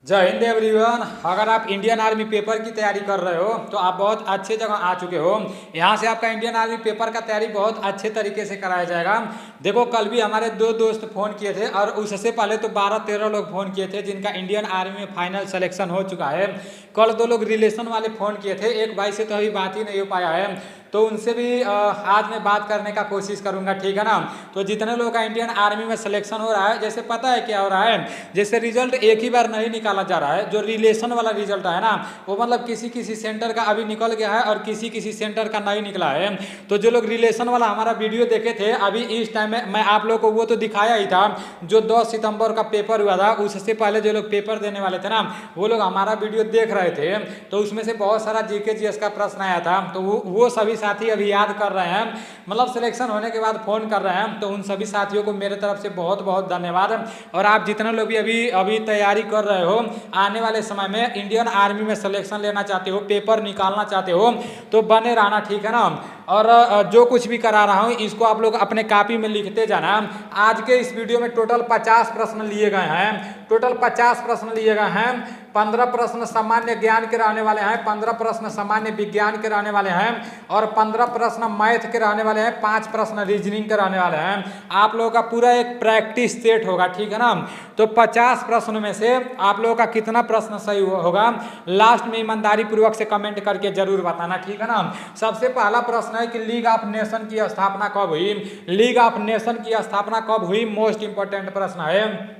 जय हिंद एवरीवन। अगर आप इंडियन आर्मी पेपर की तैयारी कर रहे हो तो आप बहुत अच्छे जगह आ चुके हो। यहाँ से आपका इंडियन आर्मी पेपर का तैयारी बहुत अच्छे तरीके से कराया जाएगा। देखो, कल भी हमारे दो दोस्त फ़ोन किए थे और उससे पहले तो 12-13 लोग फ़ोन किए थे जिनका इंडियन आर्मी में फाइनल सिलेक्शन हो चुका है। कल 2 लोग रिलेशन वाले फ़ोन किए थे, एक भाई से तो अभी बात ही नहीं हो पाया है, तो उनसे भी आज मैं बात करने का कोशिश करूंगा, ठीक है ना। तो जितने लोगों का इंडियन आर्मी में सिलेक्शन हो रहा है, जैसे पता है क्या हो रहा है, जैसे रिजल्ट एक ही बार नहीं निकाला जा रहा है। जो रिलेशन वाला रिजल्ट है ना, वो मतलब किसी किसी सेंटर का अभी निकल गया है और किसी किसी सेंटर का नहीं निकला है। तो जो लोग रिलेशन वाला हमारा वीडियो देखे थे अभी इस टाइम में, मैं आप लोग को वो तो दिखाया ही था जो 10 सितंबर का पेपर हुआ था। उससे पहले जो लोग पेपर देने वाले थे ना, वो लोग हमारा वीडियो देख रहे थे, तो उसमें से बहुत सारा जीके जीएस का प्रश्न आया था। तो वो सभी साथी अभी याद कर रहे हैं, मतलब सिलेक्शन होने के बाद फ़ोन कर रहे हैं। तो उन सभी साथियों को मेरे तरफ से बहुत बहुत धन्यवाद। और आप जितने लोग भी अभी तैयारी कर रहे हो, आने वाले समय में इंडियन आर्मी में सिलेक्शन लेना चाहते हो, पेपर निकालना चाहते हो, तो बने रहना, ठीक है ना। और जो कुछ भी करा रहा हूँ इसको आप लोग अपने कॉपी में लिखते जाना। आज के इस वीडियो में टोटल 50 प्रश्न लिए गए हैं, टोटल 50 प्रश्न लिए गए हैं। 15 प्रश्न सामान्य ज्ञान के रहने वाले हैं, 15 प्रश्न सामान्य विज्ञान के रहने वाले हैं और 15 प्रश्न मैथ के रहने वाले हैं, 5 प्रश्न रीजनिंग के रहने वाले हैं। आप लोगों का पूरा एक प्रैक्टिस सेट होगा, ठीक है ना। तो 50 प्रश्न में से आप लोगों का कितना प्रश्न सही होगा, लास्ट में ईमानदारी पूर्वक से कमेंट करके जरूर बताना, ठीक है ना। सबसे पहला प्रश्न है कि लीग ऑफ नेशन की स्थापना कब हुई। लीग ऑफ नेशन की स्थापना कब हुई, मोस्ट इंपॉर्टेंट प्रश्न है।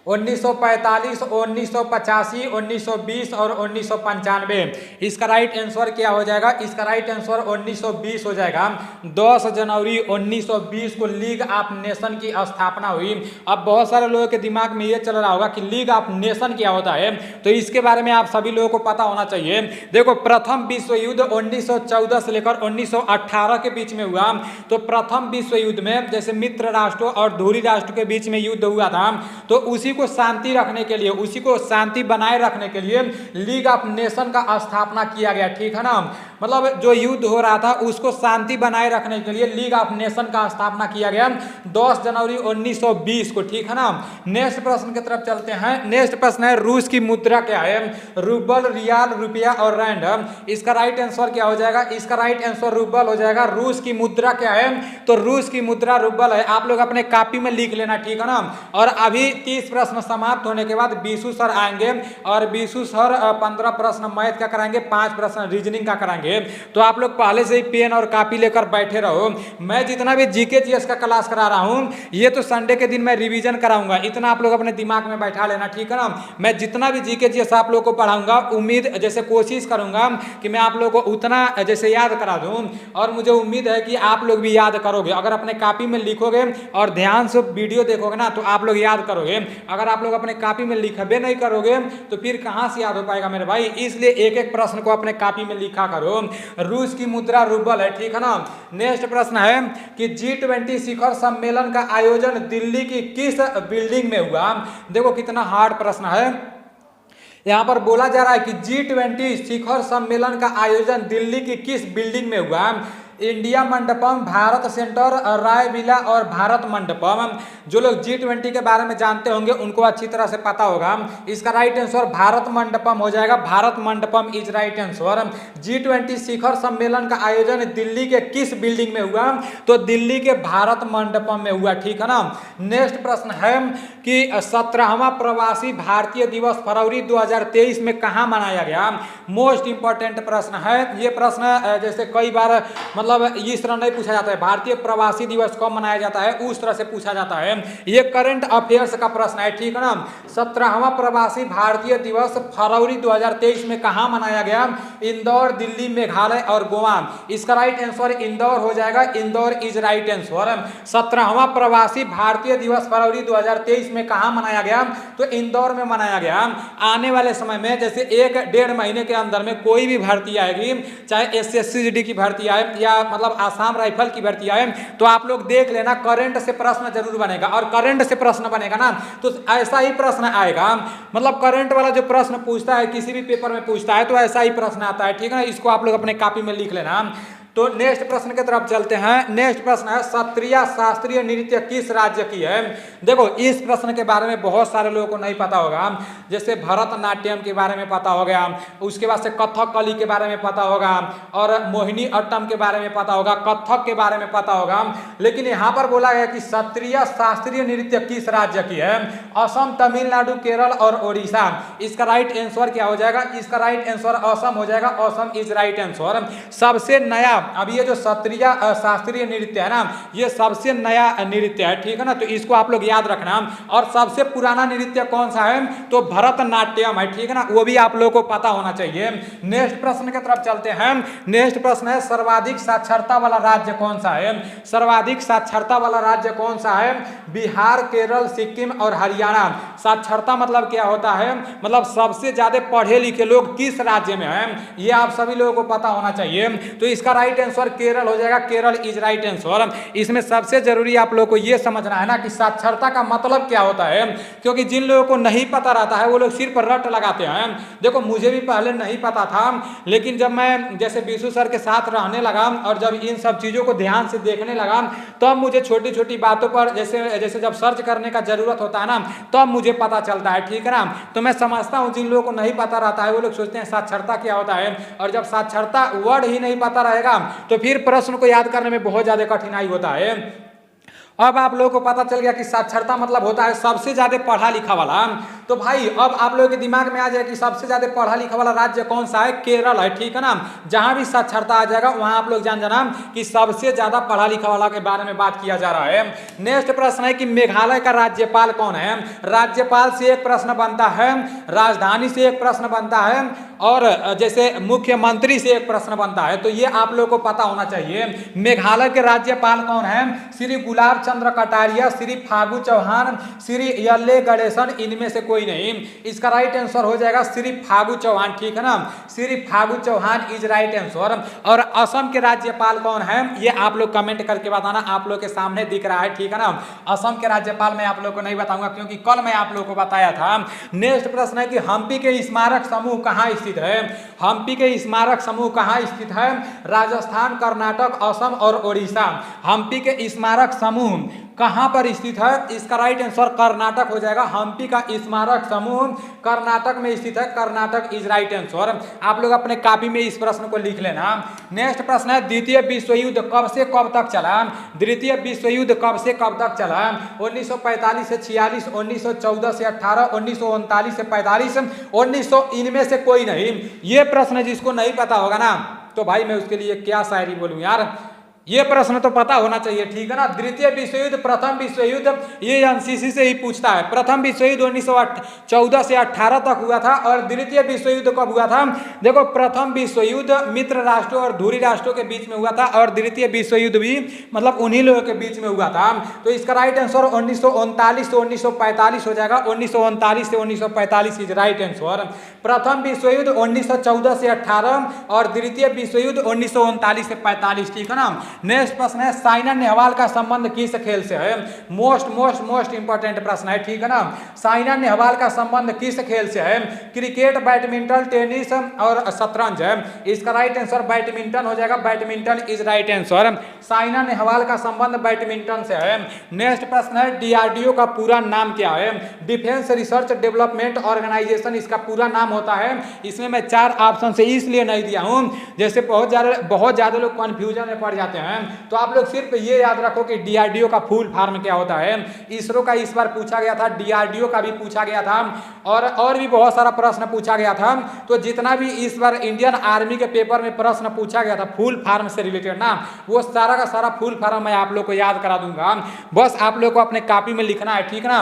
1945, 1985, 1920 और 1995। इसका राइट आंसर क्या हो जाएगा, इसका राइट आंसर 1920 हो जाएगा। 10 जनवरी 1920 को लीग ऑफ नेशन की स्थापना हुई। अब बहुत सारे लोगों के दिमाग में ये चल रहा होगा कि लीग ऑफ नेशन क्या होता है, तो इसके बारे में आप सभी लोगों को पता होना चाहिए। देखो, प्रथम विश्व युद्ध 1914 से लेकर 1918 के बीच में हुआ। तो प्रथम विश्व युद्ध में जैसे मित्र राष्ट्रों और धुरी राष्ट्र के बीच में युद्ध हुआ था, तो उसी को शांति रखने के लिए, उसी को शांति बनाए रखने के लिए लीग ऑफ नेशन का स्थापना किया गया, ठीक है ना। मतलब जो युद्ध हो रहा था उसको शांति बनाए रखने के लिए लीग ऑफ नेशन का स्थापना किया गया 10 जनवरी 1920 को, ठीक है ना। नेक्स्ट प्रश्न की तरफ चलते हैं। नेक्स्ट प्रश्न है, रूस की मुद्रा क्या है, रूबल, रियाल, रुपया और रैंड। इसका राइट आंसर क्या हो जाएगा, इसका राइट आंसर रूबल हो जाएगा। रूस की मुद्रा क्या है, तो रूस की मुद्रा रूबल है। आप लोग अपने कॉपी में लिख लेना, ठीक है ना। और अभी 30 प्रश्न समाप्त होने के बाद बीसू सर आएंगे और बीसू सर 15 प्रश्न मैथ का कराएंगे, 5 प्रश्न रीजनिंग का कराएंगे। तो आप लोग पहले से ही पेन और कॉपी लेकर बैठे रहो। मैं जितना भी जीके जीएस का क्लास करा रहा हूं, ये तो संडे के दिन मैं रिवीजन कराऊंगा, इतना आप लोग अपने दिमाग में बैठा लेना, ठीक है ना। मैं जितना भी जीके जीएस आप लोग को पढ़ाऊंगा, उम्मीद जैसे कोशिश करूंगा कि मैं आप लोग को उतना जैसे याद करा दूं, और मुझे उम्मीद है कि आप लोग भी याद करोगे। अगर अपने कॉपी में लिखोगे और ध्यान से वीडियो देखोगे ना, तो आप लोग याद करोगे। अगर आप लोग अपने कॉपी में लिखबे नहीं करोगे तो फिर कहां से याद हो पाएगा मेरे भाई। इसलिए एक एक प्रश्न को अपने कॉपी में लिखा करो। रूस की मुद्रा रूबल है, ठीक है ना। नेक्स्ट प्रश्न है कि G20 शिखर सम्मेलन का आयोजन दिल्ली की किस बिल्डिंग में हुआ। देखो कितना हार्ड प्रश्न है। यहां पर बोला जा रहा है कि G20 शिखर सम्मेलन का आयोजन दिल्ली की किस बिल्डिंग में हुआ। इंडिया मंडपम, भारत सेंटर, राय विला और भारत मंडपम। जो लोग G20 के बारे में जानते होंगे उनको अच्छी तरह से पता होगा। इसका राइट आंसर भारत मंडपम हो जाएगा। Bharat Mandapam is right answer. G20 शिखर सम्मेलन का आयोजन दिल्ली के किस बिल्डिंग में हुआ, तो दिल्ली के भारत मंडपम में हुआ, ठीक है ना। नेक्स्ट प्रश्न है कि 17वां प्रवासी भारतीय दिवस फरवरी 2023 में कहां मनाया गया। मोस्ट इंपॉर्टेंट प्रश्न है ये प्रश्न। जैसे कई बार मतलब इस तरह नहीं पूछा जाता है भारतीय प्रवासी दिवस कब मनाया जाता है, उस तरह से पूछा जाता है। ये करंट अफेयर्स का प्रश्न है, ठीक है ना। 17वां प्रवासी भारतीय दिवस फरवरी 2023 में कहां मनाया गया, इंदौर, दिल्ली, मेघालय और गोवा। इसका राइट आंसर इंदौर हो जाएगा। Indore is right answer. 17वां प्रवासी भारतीय दिवस फरवरी 2023 में कहां मनाया गया, तो इंदौर में मनाया गया। आने वाले समय में जैसे 1-1.5 महीने के अंदर में कोई भी भर्ती आएगी, चाहे SSCGD की भर्ती आए या मतलब आसाम राइफल की भर्ती आए, तो आप लोग देख लेना करंट से प्रश्न जरूर बनेगा। और करंट से प्रश्न बनेगा ना तो ऐसा ही प्रश्न आएगा। मतलब करंट वाला जो प्रश्न पूछता है किसी भी पेपर में पूछता है तो ऐसा ही प्रश्न आता है, ठीक है ना। इसको आप लोग अपने कॉपी में लिख लेना। तो नेक्स्ट प्रश्न की तरफ चलते हैं। नेक्स्ट प्रश्न है सत्रिया शास्त्रीय नृत्य किस राज्य की है। देखो इस प्रश्न के बारे में बहुत सारे लोगों को नहीं पता होगा, जैसे भरतनाट्यम के बारे में पता हो गया, उसके बाद से कथकली के बारे में पता होगा, और मोहिनी अट्टम के बारे में पता होगा, कथक के बारे में पता होगा। लेकिन यहाँ पर बोला गया कि सत्रिय शास्त्रीय नृत्य किस राज्य की है। असम, तमिलनाडु, केरल और ओडिशा। इसका राइट आंसर क्या हो जाएगा, इसका राइट आंसर असम हो जाएगा। Assam is right answer. सबसे नया अब ये जो सत्रिय शास्त्रीय नृत्य है ना, ये सबसे नया नृत्य है, ठीक है ना, तो इसको आप लोग याद रखना। और सबसे पुराना नृत्य कौन सा है, तो भरतनाट्यम है, ठीक है ना, वो भी आप लोगों को पता होना चाहिए। नेक्स्ट प्रश्न की तरफ चलते हैं। नेक्स्ट प्रश्न है सर्वाधिक साक्षरता वाला राज्य कौन सा है। सर्वाधिक साक्षरता वाला राज्य कौन सा है, बिहार, केरल, सिक्किम और हरियाणा। साक्षरता मतलब क्या होता है, मतलब सबसे ज्यादा पढ़े लिखे लोग किस राज्य में हैं, ये आप सभी लोगों को पता होना चाहिए। तो इसका राइट आंसर केरल हो जाएगा। Kerala is right answer. इसमें सबसे जरूरी आप लोगों को ये समझना है ना कि साक्षरता का मतलब क्या होता है, क्योंकि जिन लोगों को नहीं पता रहता है वो लोग सिर्फ रट लगाते हैं। देखो मुझे भी पहले नहीं पता था, लेकिन जब मैं जैसे विशु सर के साथ रहने लगा और जब इन सब चीजों को ध्यान से देखने लगा, तब मुझे छोटी छोटी बातों पर जैसे जब सर्च करने का जरूरत होता है ना, तब मुझे पता चलता है, ठीक है ना। तो मैं समझता हूँ जिन लोगों को नहीं पता रहता है वो लोग सोचते हैं साक्षरता क्या होता है, और जब साक्षरता वर्ड ही नहीं पता रहेगा तो फिर प्रश्न को याद करने में बहुत ज्यादा कठिनाई होता है। अब आप लोगों को पता चल गया कि साक्षरता मतलब होता है सबसे ज्यादा पढ़ा लिखा वाला। तो भाई अब आप लोगों के दिमाग में आ जाए कि सबसे ज्यादा पढ़ा लिखा वाला राज्य कौन सा है, केरल है, ठीक है ना। जहां भी साक्षरता आ जाएगा वहां आप लोग जान जाना कि सबसे ज्यादा पढ़ा लिखा वाला के बारे में बात किया जा रहा है। नेक्स्ट प्रश्न है कि मेघालय का राज्यपाल कौन है। राज्यपाल से एक प्रश्न बनता है, राजधानी से एक प्रश्न बनता है, और जैसे मुख्यमंत्री से एक प्रश्न बनता है। तो ये आप लोगों को पता होना चाहिए। मेघालय के राज्यपाल कौन है, श्री गुलाब चंद्र कटारिया, श्री फागू चौहान, श्री यल्ले गणेशन, इनमें से कोई नहीं। इसका राइट आंसर हो जाएगा श्री फागू चौहान, ठीक है ना। Shri Phagu Chauhan is right answer. और असम के राज्यपाल कौन है, ये आप लोग कमेंट करके बताना, आप लोग के सामने दिख रहा है, ठीक है ना। असम के राज्यपाल मैं आप लोग को नहीं बताऊंगा क्योंकि कल मैं आप लोग को बताया था। नेक्स्ट प्रश्न है कि हम्पी के स्मारक समूह कहाँ स्थित है। हम्पी के स्मारक समूह कहाँ स्थित है, राजस्थान, कर्नाटक, असम और ओडिशा। हम्पी के स्मारक समूह कहां पर स्थित है, इसका राइट आंसर कर्नाटक हो जाएगा। हम्पी का स्मारक समूह कर्नाटक में स्थित है। Karnataka is right answer. आप लोग अपने कॉपी में इस प्रश्न को लिख लेना। नेक्स्ट प्रश्न है द्वितीय विश्व युद्ध कब से कब तक चला। द्वितीय विश्व युद्ध कब से कब तक चला, 1945 से 46, 1914 से 18, 1939 से 45, 1900, इनमें से कोई नहीं। ये प्रश्न जिसको नहीं पता होगा ना, तो भाई मैं उसके लिए क्या शायरी बोलूं यार, ये प्रश्न तो पता होना चाहिए, ठीक है ना। द्वितीय विश्व युद्ध, प्रथम विश्व युद्ध, ये एनसीसी से ही पूछता है। प्रथम विश्व युद्ध 1914 से 18 तक हुआ था, और द्वितीय विश्व युद्ध कब हुआ था। देखो प्रथम विश्व युद्ध मित्र राष्ट्रों और धुरी राष्ट्रों के बीच में हुआ था, और द्वितीय विश्व युद्ध भी मतलब उन्हीं लोगों के बीच में हुआ था। तो इसका राइट आंसर 1939 से 1945 हो जाएगा। 1939 से 1945 इज राइट आंसर। प्रथम विश्व युद्ध 1914 से 18 और द्वितीय विश्व युद्ध 1939 से 45, ठीक है ना। नेक्स्ट प्रश्न है साइना नेहवाल का संबंध किस खेल से है। मोस्ट इंपॉर्टेंट प्रश्न है, ठीक है ना। साइना नेहवाल का संबंध किस खेल से है, क्रिकेट, बैडमिंटन, टेनिस और शतरंज है। इसका राइट आंसर बैडमिंटन हो जाएगा। Badminton is right answer. Saina Nehwal का संबंध बैडमिंटन से है। नेक्स्ट प्रश्न है डीआरडीओ का पूरा नाम क्या है, डिफेंस रिसर्च डेवलपमेंट ऑर्गेनाइजेशन इसका पूरा नाम होता है। इसमें मैं 4 ऑप्शन से इसलिए नहीं दिया हूं, जैसे बहुत ज्यादा लोग कंफ्यूजन में पड़ जाते हैं। तो आप लोग सिर्फ ये याद रखो कि डीआरडीओ का फुल फॉर्म क्या होता है। इसरो का इस बार पूछा गया था, डीआरडीओ का भी पूछा गया था, और भी बहुत सारा प्रश्न पूछा गया था। तो जितना भी इस बार इंडियन आर्मी के पेपर में प्रश्न पूछा गया था फुल फॉर्म से रिलेटेड ना, वो सारा का सारा फुल फॉर्म मैं आप लोग को याद करा दूंगा। बस आप लोग को अपने कॉपी में लिखना है, ठीक ना।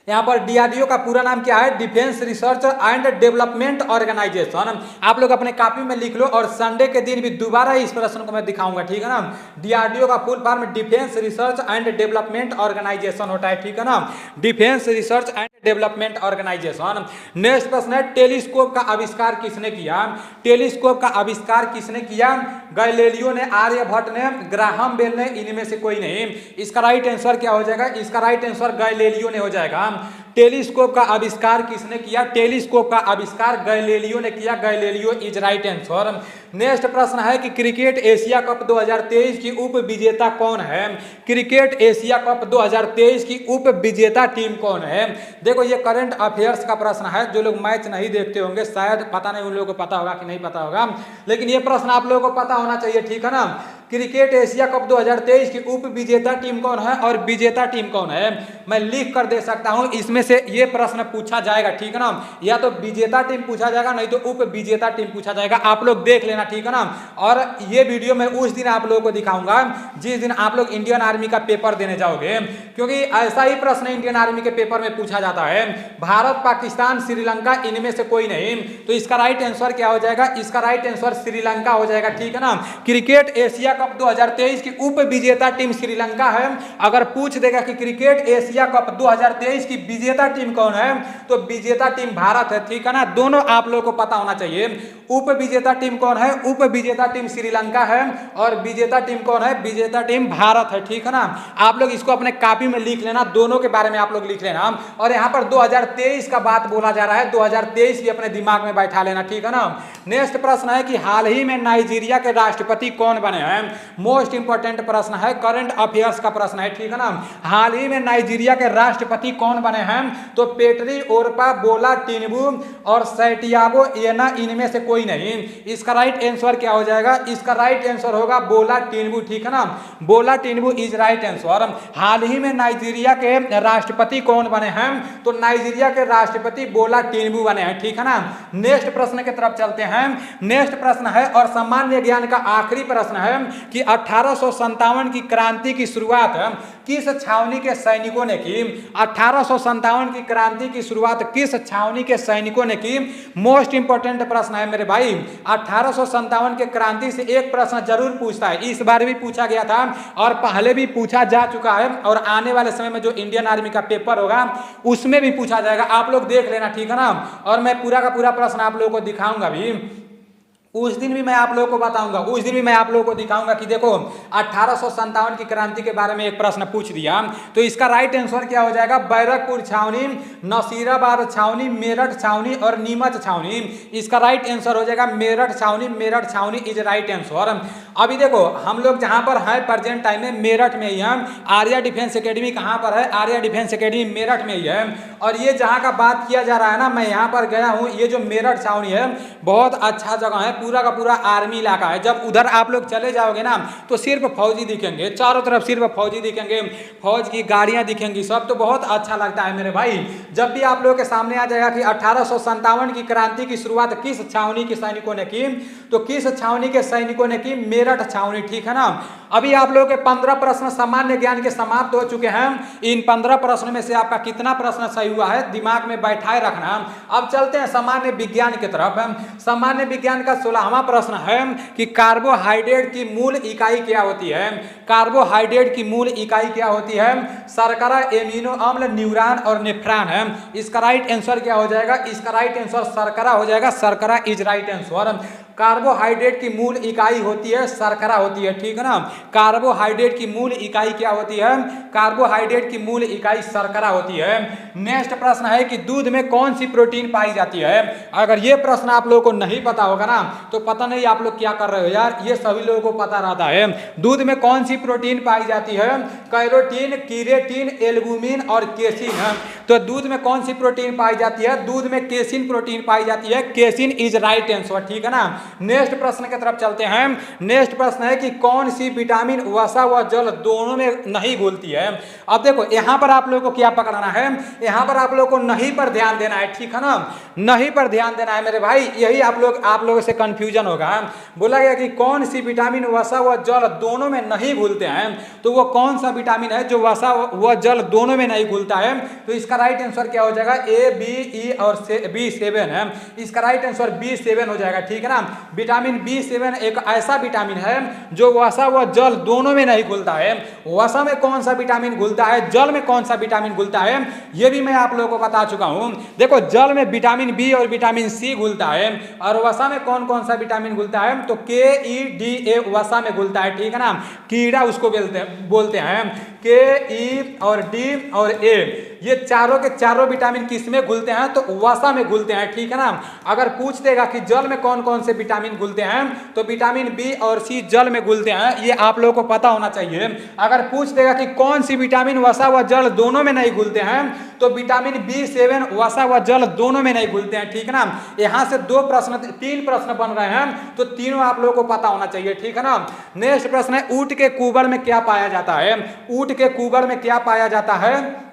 यहाँ पर डीआरडीओ का पूरा नाम क्या है, defence research and development organisation. आप लोग अपने कॉपी में लिख लो, और संडे के दिन भी दोबारा इस प्रश्न को मैं दिखाऊंगा, ठीक है ना। डीआरडीओ का full form defence research and development organisation होता है, ठीक है ना। Defence research and development organisation. Next प्रश्न है टेलीस्कोप का आविष्कार किसने किया। टेलीस्कोप का आविष्कार किसने किया, गैलीलियो ने, आर्यभट्ट ने, ग्राहम बेल ने, इनमें से कोई नहीं। इसका राइट आंसर क्या हो जाएगा, इसका राइट आंसर गैलीलियो ने हो जाएगा। टेलीस्कोप का आविष्कार किसने किया? टेलीस्कोप का आविष्कार गैलीलियो ने किया। Galileo is right answer. Next प्रश्न है कि क्रिकेट एशिया कप 2023 की उप विजेता कौन है? क्रिकेट एशिया कप 2023 की उप विजेता टीम कौन है? देखो ये करंट अफेयर्स का प्रश्न है। जो लोग मैच नहीं देखते होंगे शायद पता नहीं उन लोगों को पता होगा कि नहीं पता होगा, लेकिन ये प्रश्न आप लोगों को पता होना चाहिए, ठीक है ना। क्रिकेट एशिया कप 2023 की उप विजेता टीम कौन है और विजेता टीम कौन है? मैं लिख कर दे सकता हूं, इसमें से ये प्रश्न पूछा जाएगा, ठीक है ना। या तो विजेता टीम पूछा जाएगा, नहीं तो उप विजेता टीम पूछा जाएगा। आप लोग देख लेना, ठीक है ना। और ये वीडियो मैं उस दिन आप लोगों को दिखाऊंगा जिस दिन आप लोग इंडियन आर्मी का पेपर देने जाओगे, क्योंकि ऐसा ही प्रश्न इंडियन आर्मी के पेपर में पूछा जाता है। भारत, पाकिस्तान, श्रीलंका, इनमें से कोई नहीं, तो इसका राइट आंसर क्या हो जाएगा? इसका राइट आंसर श्रीलंका हो जाएगा, ठीक है ना। क्रिकेट एशिया कप 2023 की उप विजेता टीम श्रीलंका है। अगर पूछ देगा कि क्रिकेट एशिया कप 2023 की विजेता टीम कौन है, तो विजेता टीम भारत है, ठीक है ना। दोनों आप लोगों को पता होना चाहिए। उप विजेता टीम कौन है? उप विजेता टीम श्रीलंका है और विजेता टीम कौन है? विजेता टीम भारत है, ठीक है ना। आप लोग इसको अपने कॉपी में लिख लेना, दोनों के बारे में आप लोग लिख लेना। और यहाँ पर 2023 का बात बोला जा रहा है, 2023 भी अपने दिमाग में बैठा लेना, ठीक है ना। नेक्स्ट प्रश्न है कि हाल ही में नाइजीरिया के राष्ट्रपति कौन बने हैं? मोस्ट इंपोर्टेंट प्रश्न है, करंट अफेयर्स का प्रश्न है, ठीक है ना। हाल ही में नाइजीरिया के राष्ट्रपति कौन बने हैं? तो पेट्री ओरपा, बोला टिनुबू और सैंटियागो एना, इनमें से कोई नहीं। इसका राइट आंसर क्या हो जाएगा? इसका राइट आंसर होगा बोला टिनुबू, ठीक है ना। बोला टिनुबू इज राइट आंसर। हाल ही में नाइजीरिया के राष्ट्रपति कौन बने हैं? तो नाइजीरिया के राष्ट्रपति बोला टिनुबू बने हैं, ठीक है ना। नेक्स्ट प्रश्न की तरफ चलते हैं। नेक्स्ट प्रश्न है और सामान्य ज्ञान का आखिरी प्रश्न है कि 1857 की क्रांति की शुरुआत किस छावनी के सैनिकों ने की? 1857 की क्रांति की शुरुआत किस छावनी के सैनिकों ने की? मोस्ट इंपोर्टेंट प्रश्न है मेरे भाई। 1857 के क्रांति से एक प्रश्न जरूर पूछता है, इस बार भी पूछा गया था और पहले भी पूछा जा चुका है, और आने वाले समय में जो इंडियन आर्मी का पेपर होगा उसमें भी पूछा जाएगा। आप लोग देख लेना, ठीक है ना। और मैं पूरा का पूरा प्रश्न आप लोगों को दिखाऊंगा भी, उस दिन भी मैं आप लोगों को बताऊंगा, उस दिन भी मैं आप लोगों को दिखाऊंगा कि देखो 1857 की क्रांति के बारे में एक प्रश्न पूछ दिया, तो इसका राइट आंसर क्या हो जाएगा? बैरकपुर छावनी, नसीराबाद छावनी, मेरठ छावनी और नीमच छावनी। इसका राइट आंसर हो जाएगा मेरठ छावनी। मेरठ छावनी इज राइट आंसर। अभी देखो हम लोग जहां पर हैं प्रेजेंट टाइम में मेरठ में ही हैं। आर्या डिफेंस एकेडमी कहां पर है? आर्या डिफेंस एकेडमी मेरठ में ही है। और ये जहां का बात किया जा रहा है ना, मैं यहां पर गया हूं, ये जो मेरठ छावनी है बहुत अच्छा जगह है, पूरा का पूरा आर्मी इलाका है। जब उधर आप लोग चले जाओगे ना तो सिर्फ फौजी दिखेंगे, चारों तरफ सिर्फ फौजी दिखेंगे, फौज की गाड़ियां दिखेंगी, सब तो बहुत अच्छा लगता है मेरे भाई। जब भी आप लोगों के सामने आ जाएगा कि 1857 की क्रांति की शुरुआत किस छावनी के सैनिकों ने की, तो किस छावनी के सैनिकों ने की? मेरठ छावनी, ठीक है ना। अभी आप लोगों के 15 प्रश्न सामान्य ज्ञान के समाप्त हो चुके हैं। इन 15 प्रश्नों में से आपका कितना प्रश्न सही हुआ है दिमाग में बैठाए रखना। अब चलते हैं सामान्य विज्ञान की तरफ। सामान्य विज्ञान का 16वां प्रश्न है कि कार्बोहाइड्रेट की मूल इकाई क्या होती है? कार्बोहाइड्रेट की मूल इकाई क्या होती है? शर्करा, एमिनो अम्ल, न्यूरॉन और नेफ्रॉन है। इसका राइट आंसर क्या हो जाएगा? इसका राइट आंसर शर्करा हो जाएगा। शर्करा इज राइट आंसर। कार्बोहाइड्रेट की मूल इकाई होती है शर्करा होती है, ठीक है ना। कार्बोहाइड्रेट की मूल इकाई क्या होती है? कार्बोहाइड्रेट की मूल इकाई शर्करा होती है। नेक्स्ट प्रश्न है कि दूध में कौन सी प्रोटीन पाई जाती है? अगर ये प्रश्न आप लोगों को नहीं पता होगा ना तो पता नहीं आप लोग क्या कर रहे हो यार, ये सभी लोगों को पता रहता है। दूध में कौन सी प्रोटीन पाई जाती है? कैरोटीन, कीरेटिन, एल्बुमिन और केसिन है। तो दूध में कौन सी प्रोटीन पाई जाती है? दूध में केसिन प्रोटीन पाई जाती है। केसिन इज राइट आंसर, ठीक है ना। नेक्स्ट प्रश्न की तरफ चलते हैं। नेक्स्ट प्रश्न है कि कौन सी विटामिन वसा व जल दोनों में नहीं घुलती है? अब देखो यहां पर आप लोगों को क्या पकड़ना है, यहां पर आप लोगों को नहीं पर ध्यान देना है, ठीक है ना। नहीं पर ध्यान देना है मेरे भाई, यही आप लोगों से कंफ्यूजन होगा। बोला गया कि कौन सी विटामिन वसा व जल दोनों में नहीं घुलते हैं, तो वो कौन सा विटामिन है जो वसा व जल दोनों में नहीं घुलता है? तो इसका राइट आंसर क्या हो जाएगा? ए, बी, ई और B7 है। इसका राइट आंसर B7 हो जाएगा, ठीक है ना। विटामिन B7 एक ऐसा विटामिन है जो वसा व जल दोनों में नहीं घुलता है। वसा में कौन सा विटामिन घुलता है, जल में कौन सा विटामिन घुलता है, यह भी मैं आप लोगों को बता चुका हूं। देखो जल में विटामिन बी और विटामिन सी घुलता है, और वसा में कौन कौन सा विटामिन घुलता है? तो KEDA वसा में घुलता है, ठीक है ना। कीड़ा उसको बोलते हैं। के, ई और डी और ए, ये चारों के चारों विटामिन किस में घुलते हैं? तो वसा में घुलते हैं, ठीक है ना। अगर पूछ देगा कि जल में कौन कौन से विटामिन घुलते हैं, तो विटामिन बी और सी जल में घुलते हैं, ये आप लोगों को पता होना चाहिए। अगर पूछ देगा कि कौन सी विटामिन वसा व जल दोनों में नहीं घुलते हैं, तो विटामिन B7 वसा व जल दोनों में नहीं घुलते हैं, ठीक है ना। यहां से तीन प्रश्न बन रहे हैं, तो तीनों आप लोगों को पता होना चाहिए, ठीक है ना। नेक्स्ट प्रश्न है, ऊंट के कुबर में क्या पाया जाता है? ऊंट के कुबर में क्या पाया जाता है?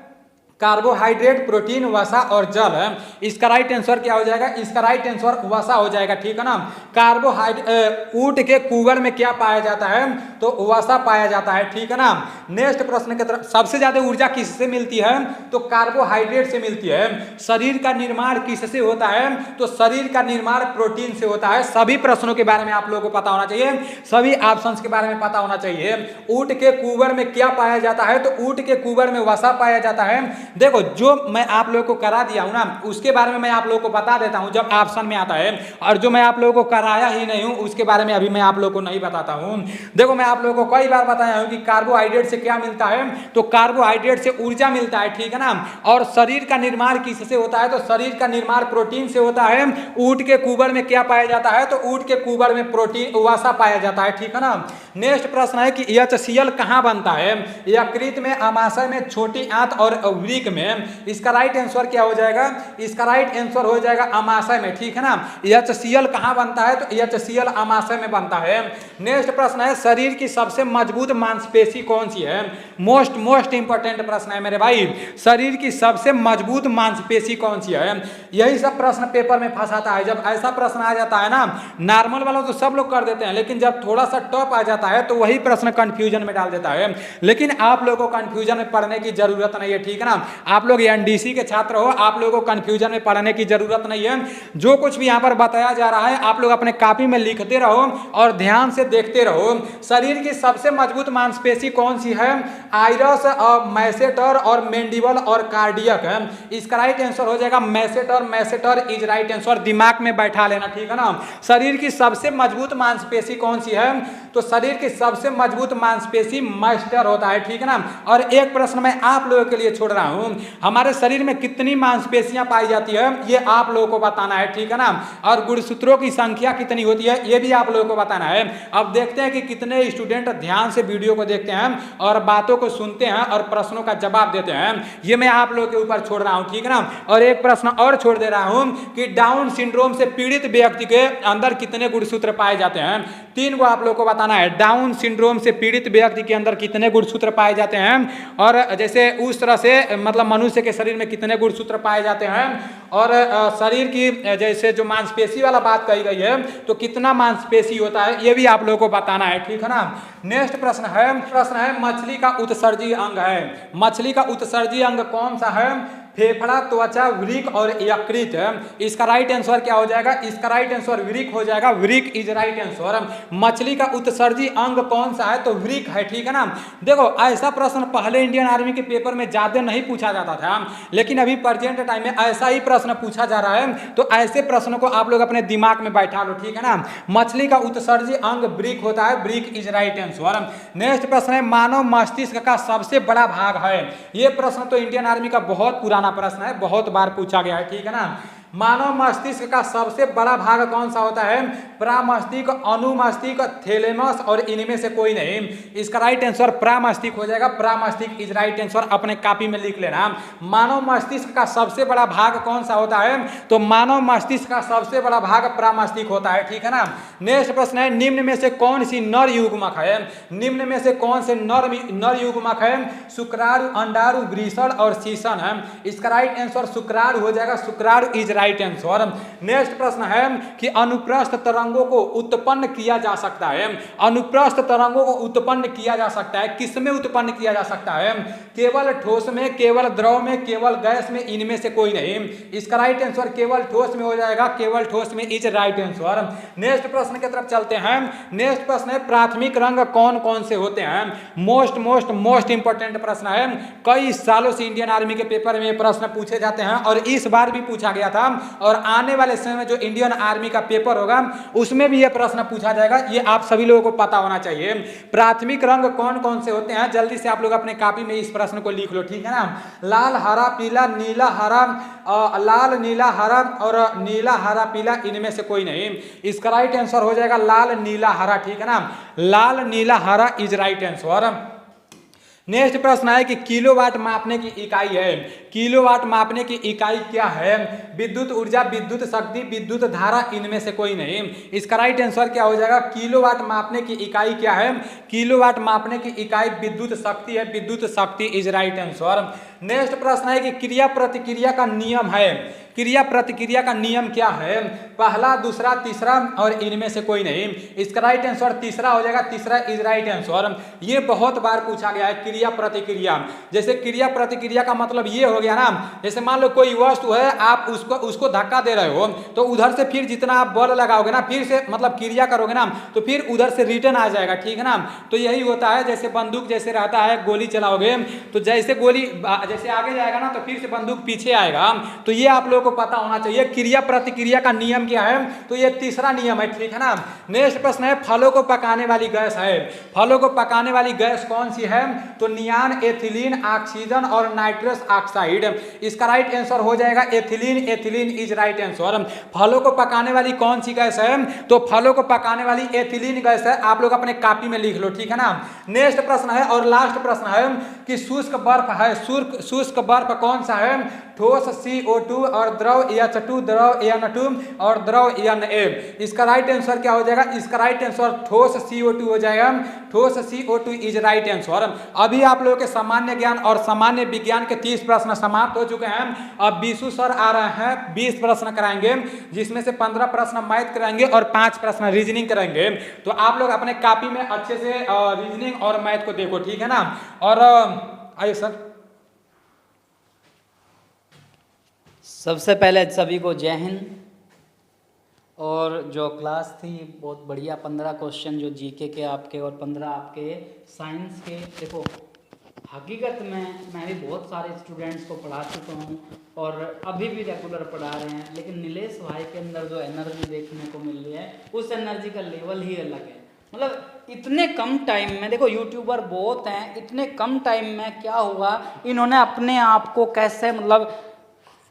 कार्बोहाइड्रेट, प्रोटीन, वसा और जल है। इसका राइट आंसर क्या हो जाएगा? इसका राइट आंसर वसा हो जाएगा, ठीक है ना। कार्बोहाइड्रेट, ऊंट के कुबर में क्या पाया जाता है? तो वसा पाया जाता है, ठीक है ना। नेक्स्ट प्रश्न की तरफ, सबसे ज्यादा ऊर्जा किससे मिलती है? तो कार्बोहाइड्रेट से मिलती है। शरीर का निर्माण किससे होता है? तो शरीर का निर्माण प्रोटीन से होता है। सभी प्रश्नों के बारे में आप लोगों को पता होना चाहिए, सभी ऑप्शंस के बारे में पता होना चाहिए। ऊंट के कुबर में क्या पाया जाता है? तो ऊंट के कुबर में वसा पाया जाता है। देखो, जो मैं आप लोगों को करा दिया हूं ना, उसके बारे में मैं आप लोगों को बता देता हूं जब ऑप्शन में आता है, और जो मैं आप लोगों को कराया ही नहीं हूं उसके बारे में अभी मैं आप लोगों को नहीं बताता हूं। देखो, मैं आप लोगों को कई बार बताया हूं कि कार्बोहाइड्रेट से क्या मिलता है? तो कार्बोहाइड्रेट से ऊर्जा मिलता है, ठीक है ना। और शरीर का निर्माण किससे होता है? तो शरीर का निर्माण प्रोटीन से होता है। ऊंट के कुबर में क्या पाया जाता है? तो ऊंट के कुबर में प्रोटीन वसा पाया जाता है, ठीक है ना। नेक्स्ट प्रश्न है कि HCl कहां बनता है? यकृत में, अमाशय में, छोटी आंत और वृक्क में। इसका राइट आंसर क्या हो जाएगा? इसका राइट आंसर हो जाएगा अमाशय में, ठीक है ना। HCl कहां बनता है? तो HCl अमाशय में बनता है। नेक्स्ट प्रश्न है, शरीर की सबसे मजबूत मांसपेशी कौन सी है? मोस्ट इंपॉर्टेंट प्रश्न है मेरे भाई। शरीर की सबसे मजबूत मांसपेशी कौन सी है? यही सब प्रश्न पेपर में फंसाता है। जब ऐसा प्रश्न आ जाता है ना, नॉर्मल वाला तो सब लोग कर देते हैं, लेकिन जब थोड़ा सा टॉप आ जाता है तो वही प्रश्न कंफ्यूजन में डाल देता है। लेकिन आप लोगों को कंफ्यूजन में पढ़ने की जरूरत नहीं है, ठीक है ना। आप लोग एनडीसी के छात्र हो, आप लोगों को कंफ्यूजन में पढ़ने की जरूरत नहीं है। जो कुछ भी यहाँ पर बताया जा रहा है आप लोग अपने कॉपी में लिखते रहो और ध्यान से देखते रहो। शरीर की सबसे मजबूत मांसपेशी कौन सी है? आइरस और मैसेटर और मेंडिबल और कार्डियक है। इसका राइट आंसर हो जाएगा मैसेटर इज राइट आंसर। दिमाग में बैठा लेना, ठीक है ना। शरीर की सबसे मजबूत मांसपेशी कौन सी है? तो शरीर की सबसे मजबूत मांसपेशी मैस्टर होता है, ठीक है ना। और एक प्रश्न मैं आप लोगों के लिए छोड़ रहा हूं, हमारे शरीर में कितनी मांसपेशियां पाई जाती है ये आप लोगों को बताना है, ठीक है ना। और गुणसूत्रों की संख्या कितनी होती है ये भी आप लोगों को बताना है। अब देखते हैं कि कितने स्टूडेंट ध्यान से वीडियो को देखते हैं और बातों को सुनते हैं और प्रश्नों का जवाब देते हैं। ये मैं आप लोगों के ऊपर छोड़ रहा हूं, ठीक है ना। और एक प्रश्न और छोड़ दे रहा हूं कि डाउन सिंड्रोम से पीड़ित व्यक्ति के अंदर कितने गुणसूत्र पाए जाते हैं? 3 को आप लोगों को बताना है। डाउन सिंड्रोम से पीड़ित व्यक्ति के अंदर कितने गुणसूत्र पाए जाते हैं, और जैसे उस तरह से मतलब मनुष्य के शरीर में कितने गुणसूत्र पाए जाते हैं, और शरीर की जैसे जो मांसपेशी वाला बात कही गई है तो कितना मांसपेशी होता है ये भी आप लोगों को बताना है, ठीक है ना। नेक्स्ट प्रश्न है मछली का उत्सर्जी अंग है। मछली का उत्सर्जी अंग कौन सा है? फेफड़ा, त्वचा, वृक्क और यकृत। इसका राइट आंसर क्या हो जाएगा? इसका राइट आंसर वृक्क हो जाएगा। वृक्क इज राइट आंसर। मछली का उत्सर्जी अंग कौन सा है? तो वृक्क है, ठीक है ना। देखो, ऐसा प्रश्न पहले इंडियन आर्मी के पेपर में ज्यादा नहीं पूछा जाता था, लेकिन अभी प्रेजेंट टाइम में ऐसा ही प्रश्न पूछा जा रहा है। तो ऐसे प्रश्नों को आप लोग अपने दिमाग में बैठा लो, ठीक है ना। मछली का उत्सर्जी अंग वृक्क होता है। वृक्क इज राइट आंसर। नेक्स्ट प्रश्न है मानव मस्तिष्क का सबसे बड़ा भाग है। ये प्रश्न तो इंडियन आर्मी का बहुत पुराना प्रश्न है, बहुत बार पूछा गया है, ठीक है ना। मानव मस्तिष्क का सबसे बड़ा भाग कौन सा होता है? प्रामस्तिष्क, अनुमस्तिष्क, थैलेमस और इनमें से कोई नहीं। इसका राइट आंसर प्रामस्तिष्क हो जाएगा। प्रामस्तिष्क इज राइट आंसर। अपने कॉपी में लिख लेना। मानव मस्तिष्क का सबसे बड़ा भाग कौन सा होता है? तो मानव मस्तिष्क का सबसे बड़ा भाग प्रामस्तिष्क होता है, ठीक है ना। नेक्स्ट प्रश्न है निम्न में से कौन सी नर युग्मक है? निम्न में से कौन से नर युग्मक है? शुक्राणु, अंडाणु, वृषण और शीशन है। इसका राइट आंसर शुक्राणु हो जाएगा। शुक्राणु इज राइट आंसर। नेक्स्ट प्रश्न है कि अनुप्रस्थ तरंगों को उत्पन्न किया जा सकता है। अनुप्रस्थ तरंगों को उत्पन्न किया जा सकता है, किसमें उत्पन्न किया जा सकता है? केवल ठोस में, केवल द्रव में, केवल गैस में, इनमें से कोई नहीं। इसका राइट आंसर केवल ठोस में हो जाएगा। केवल ठोस में इज राइट आंसर। नेक्स्ट प्रश्न की तरफ चलते हैं। नेक्स्ट प्रश्न है प्राथमिक रंग कौन कौन से होते हैं? मोस्ट इंपॉर्टेंट प्रश्न है। कई सालों से इंडियन आर्मी के पेपर में प्रश्न पूछे जाते हैं और इस बार भी पूछा गया था। होगा और आने वाले समय में जो इंडियन आर्मी का पेपर होगा उसमें भी यह प्रश्न पूछा जाएगा, ये आप सभी लोगों को पता होना चाहिए। प्राथमिक रंग कौन कौन से होते हैं, जल्दी से आप लोग अपने कॉपी में इस प्रश्न को लिख लो, ठीक है ना। लाल, हरा, पीला, नीला, हरा, लाल, नीला, हरा और नीला, हरा, पीला, इनमें से कोई नहीं। इसका राइट आंसर हो जाएगा लाल, नीला, हरा, ठीक है ना। लाल, नीला, हरा इज राइट आंसर। नेक्स्ट प्रश्न है कि किलोवाट मापने की इकाई है। किलोवाट मापने की इकाई क्या है? विद्युत ऊर्जा, विद्युत शक्ति, विद्युत धारा, इनमें से कोई नहीं। इसका राइट आंसर क्या हो जाएगा? किलोवाट मापने की इकाई क्या है? किलोवाट मापने की इकाई विद्युत शक्ति है। विद्युत शक्ति इज राइट आंसर। नेक्स्ट प्रश्न है कि क्रिया प्रतिक्रिया का नियम है। क्रिया प्रतिक्रिया का नियम क्या है? पहला, दूसरा, तीसरा और इनमें से कोई नहीं। इसका राइट आंसर तीसरा हो जाएगा। तीसरा इज राइट आंसर। ये बहुत बार पूछा गया है क्रिया प्रतिक्रिया। जैसे क्रिया प्रतिक्रिया का मतलब ये हो गया ना, जैसे मान लो कोई वस्तु है, आप उसको धक्का दे रहे हो तो उधर से फिर जितना आप बल लगाओगे ना, फिर से मतलब क्रिया करोगे ना, तो फिर उधर से रिटर्न आ जाएगा, ठीक है ना। तो यही होता है, जैसे बंदूक जैसे रहता है, गोली चलाओगे तो जैसे गोली जैसे आगे जाएगा ना तो फिर से बंदूक पीछे आएगा। तो ये आप लोगों को पता होना चाहिए क्रिया प्रतिक्रिया का नियम क्या है। तो ये तीसरा नियम है, ठीक है ना। नेक्स्ट प्रश्न है फलों को पकाने वाली गैस है। फलों को पकाने वाली गैस कौन सी है? तो नियान, एथिलीन, ऑक्सीजन और नाइट्रस ऑक्साइड। इसका राइट आंसर हो जाएगा ethylene. Ethylene is right answer. फलों को पकाने वाली कौन सी गैस है? तो फलों को पकाने वाली एथिलीन गैस है। आप लोग अपने कॉपी में लिख लो, ठीक है ना। नेक्स्ट प्रश्न है और लास्ट प्रश्न है कि शुष्क बर्फ है। शुष्क बर्फ कौन सा है? ठोस CO2 और द्रव H2, द्रव N2 और द्रव Na। इसका राइट आंसर क्या हो जाएगा? इसका राइट आंसर ठोस CO2 हो जाएगा। ठोस CO2 इज राइट आंसर। अभी आप लोगों के सामान्य ज्ञान और सामान्य विज्ञान के 30 प्रश्न समाप्त हो चुके हैं। अब बीसू सर आ रहे हैं, 20 प्रश्न कराएंगे, जिसमें से 15 प्रश्न मैथ कराएंगे और 5 प्रश्न रीजनिंग कराएंगे। तो आप लोग अपने कॉपी में अच्छे से रीजनिंग और मैथ को देखो, ठीक है ना। और आइए सर। सबसे पहले सभी को जय हिंद। और जो क्लास थी बहुत बढ़िया, 15 क्वेश्चन जो जीके के आपके और 15 आपके साइंस के। देखो हकीकत में मैं भी बहुत सारे स्टूडेंट्स को पढ़ा चुका हूँ और अभी भी रेगुलर पढ़ा रहे हैं, लेकिन नीलेश भाई के अंदर जो एनर्जी देखने को मिल रही है उस एनर्जी का लेवल ही अलग है। मतलब इतने कम टाइम में, देखो यूट्यूबर बहुत हैं, इतने कम टाइम में क्या हुआ, इन्होंने अपने आप को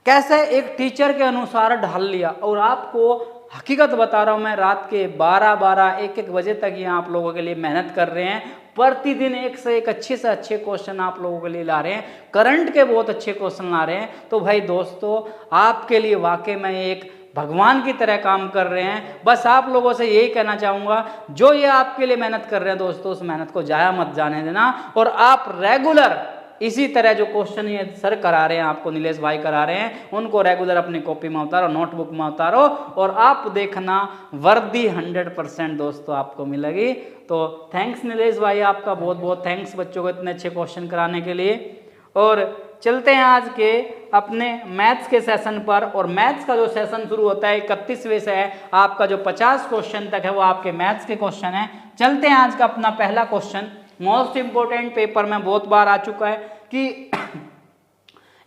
कैसे एक टीचर के अनुसार ढाल लिया। और आपको हकीकत बता रहा हूँ मैं, रात के 12-12, 1-1 बजे तक ये आप लोगों के लिए मेहनत कर रहे हैं। प्रतिदिन एक से एक अच्छे से अच्छे क्वेश्चन आप लोगों के लिए ला रहे हैं, करंट के बहुत अच्छे क्वेश्चन ला रहे हैं। तो भाई दोस्तों, आपके लिए वाकई में एक भगवान की तरह काम कर रहे हैं। बस आप लोगों से यही कहना चाहूँगा, जो ये आपके लिए मेहनत कर रहे हैं दोस्तों, उस मेहनत को जाया मत जाने देना। और आप रेगुलर इसी तरह जो क्वेश्चन ये सर करा रहे हैं, आपको नीलेश भाई करा रहे हैं, उनको रेगुलर अपनी कॉपी में उतारो, नोटबुक में उतारो और आप देखना वर्दी 100% दोस्तों आपको मिलेगी। तो थैंक्स नीलेश भाई, आपका बहुत बहुत थैंक्स बच्चों को इतने अच्छे क्वेश्चन कराने के लिए। और चलते हैं आज के अपने मैथ्स के सेशन पर। और मैथ्स का जो सेशन शुरू होता है 31वें से है, आपका जो 50 क्वेश्चन तक है वो आपके मैथ्स के क्वेश्चन है। चलते हैं आज का अपना पहला क्वेश्चन, मोस्ट इंपोर्टेंट, पेपर में बहुत बार आ चुका है कि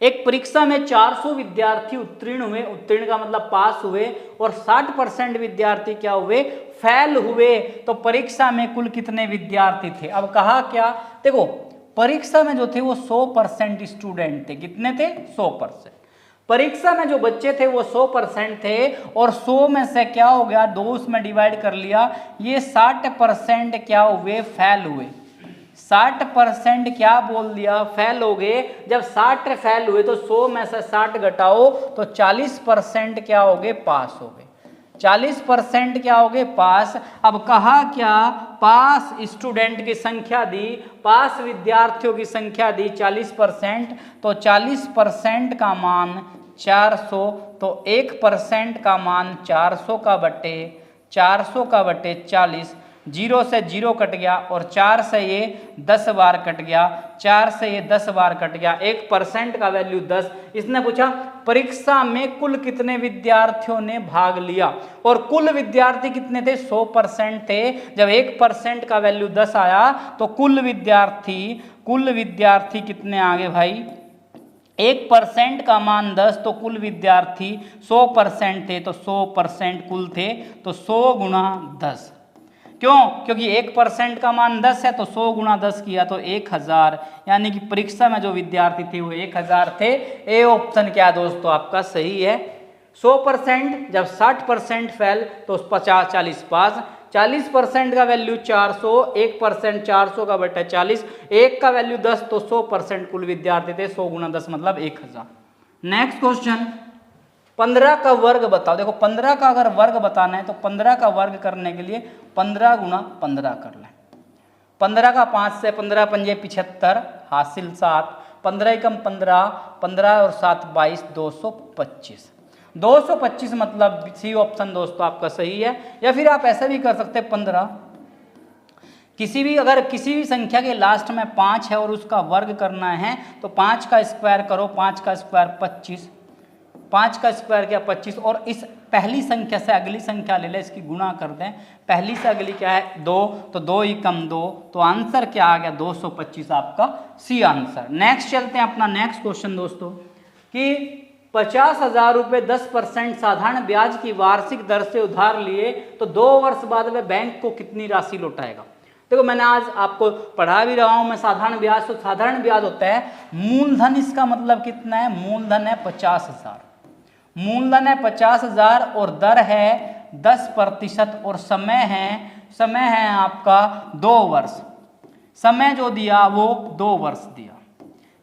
एक परीक्षा में 400 विद्यार्थी उत्तीर्ण हुए। उत्तीर्ण का मतलब पास हुए, और 60% विद्यार्थी क्या हुए? फेल हुए। तो परीक्षा में कुल कितने विद्यार्थी थे? अब कहा क्या, देखो परीक्षा में जो थे वो 100% स्टूडेंट थे। कितने थे? 100%। परीक्षा में जो बच्चे थे वो 100% थे, और 100 में से क्या हो गया, 2 उसमें डिवाइड कर लिया, ये 60% क्या हुए? फेल हुए। 60% क्या बोल दिया? फेल हो गए। जब 60 फेल हुए तो 100 में से 60 घटाओ तो 40% क्या हो गए? पास हो गए। 40% क्या हो गए? पास। अब कहा क्या, पास स्टूडेंट की संख्या दी, पास विद्यार्थियों की संख्या दी 40%, तो 40% का मान 400, तो 1% का मान 400 का बटे 40, 0 से 0 कट गया, और 4 से ये 10 बार कट गया, 4 से ये 10 बार कट गया, 1% का वैल्यू 10। इसने पूछा परीक्षा में कुल कितने विद्यार्थियों ने भाग लिया, और कुल विद्यार्थी कितने थे? 100% थे। जब 1% का वैल्यू 10 आया तो कुल विद्यार्थी कितने आ गए भाई? 1% का मान 10 तो कुल विद्यार्थी 100% थे, तो 100% कुल थे, तो 100 गुणा 10। क्यों? क्योंकि 1% का मान 10 है, तो 100 गुणा 10 किया तो 1000, यानी कि परीक्षा में जो विद्यार्थी थे वो 1000 थे। ए ऑप्शन क्या दोस्तों आपका सही है। 100% जब 60% फेल तो 50 40 पास, 40% का वैल्यू 400, 1% 400 का बटा 40, 1 का वैल्यू 10 तो 100% कुल विद्यार्थी थे, 100 गुणा 10 मतलब 1000। नेक्स्ट क्वेश्चन, 15 का वर्ग बताओ। देखो 15 का अगर वर्ग बताना है तो 15 का वर्ग करने के लिए 15 गुणा 15 कर लें। 15 का 5 से 15 पंजे 75 हासिल 7, 15 एकम 15, 15 और 7 22, 225। 225 मतलब सी ऑप्शन दोस्तों आपका सही है। या फिर आप ऐसा भी कर सकते हैं 15, अगर किसी भी संख्या के लास्ट में 5 है और उसका वर्ग करना है तो 5 का स्क्वायर करो, 5 का स्क्वायर 25, 5 का स्क्वायर क्या 25, और इस पहली संख्या से अगली संख्या ले लें, इसकी गुणा कर दें। पहली से अगली क्या है 2, तो 2 एकम 2, तो आंसर क्या आ गया 225 आपका सी आंसर। नेक्स्ट चलते हैं अपना नेक्स्ट क्वेश्चन दोस्तों कि 50,000 रुपये 10% साधारण ब्याज की वार्षिक दर से उधार लिए तो 2 वर्ष बाद वह बैंक को कितनी राशि लौटाएगा। देखो मैंने आज आपको पढ़ा भी रहा हूं मैं साधारण ब्याज। तो साधारण ब्याज होता है मूलधन, इसका मतलब कितना है, मूलधन है 50,000, मूलधन है 50,000 और दर है 10% और समय है आपका 2 वर्ष। समय जो दिया वो 2 वर्ष दिया,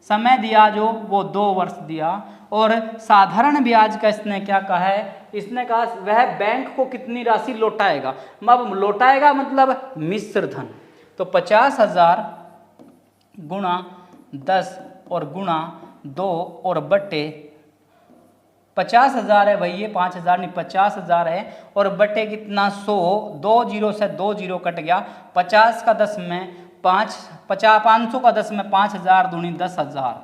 समय दिया जो वो 2 वर्ष दिया। और साधारण ब्याज का इसने क्या कहा है, इसने कहा वह बैंक को कितनी राशि लौटाएगा। अब लौटाएगा मतलब मिश्र धन, तो 50,000 गुणा 10 और गुणा 2 और बटे 50,000 है भाई, ये 5,000 नहीं 50,000 है, और बटे कितना 100, 2 जीरो से 2 जीरो कट गया, 50 का 10 में 500 का 10 में 5,000 दूनी 10,000।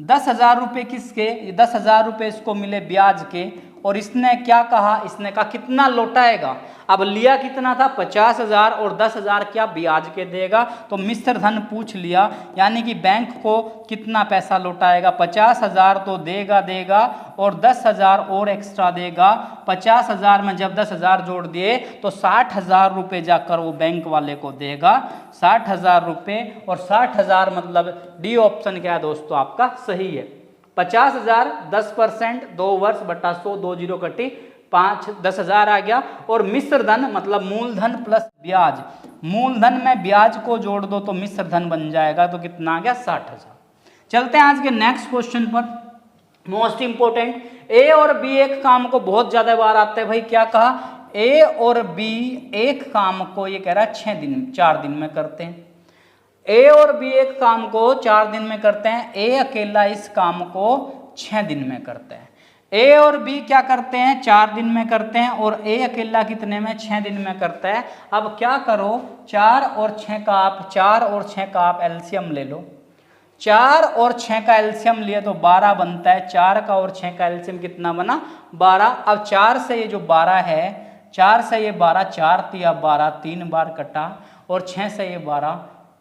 10,000 रुपये किसके, 10,000 रुपये इसको मिले ब्याज के। और इसने क्या कहा, इसने कहा कितना लौटाएगा। अब लिया कितना था 50,000 और 10,000 क्या ब्याज के देगा, तो मिश्र धन पूछ लिया, यानी कि बैंक को कितना पैसा लौटाएगा। 50,000 तो देगा और 10,000 और एक्स्ट्रा देगा। 50,000 में जब 10,000 जोड़ दिए तो 60,000 रुपये जाकर वो बैंक वाले को देगा, 60,000 रुपये। और 60,000 मतलब डी ऑप्शन क्या है दोस्तों आपका सही है। 50,000 10% 2 वर्ष बटा 100, 2 जीरो कटी 5, 10,000 आ गया। और मिश्र धन मतलब मूलधन प्लस ब्याज, मूलधन में ब्याज को जोड़ दो तो मिश्र धन बन जाएगा, तो कितना आ गया 60,000। चलते हैं आज के नेक्स्ट क्वेश्चन पर, मोस्ट इंपोर्टेंट। ए और बी एक काम को बहुत ज्यादा बार आता है भाई, क्या कहा, ए और बी एक काम को, ये कह रहा है 4 दिन में करते हैं। ए और बी एक काम को 4 दिन में करते हैं, ए अकेला इस काम को 6 दिन में करते हैं। ए और बी क्या करते हैं 4 दिन में करते हैं, और ए अकेला कितने में 6 दिन में करता है। अब क्या करो 4 और 6 का आप एलसीएम ले लो। 4 और 6 का एलसीएम लिए तो 12 बनता है। 4 का और 6 का एलसीएम कितना बना 12। अब 4 से ये जो 12 है, 4 से ये 12, 4 तिया 12, 3 बार कटा, और 6 से ये 12,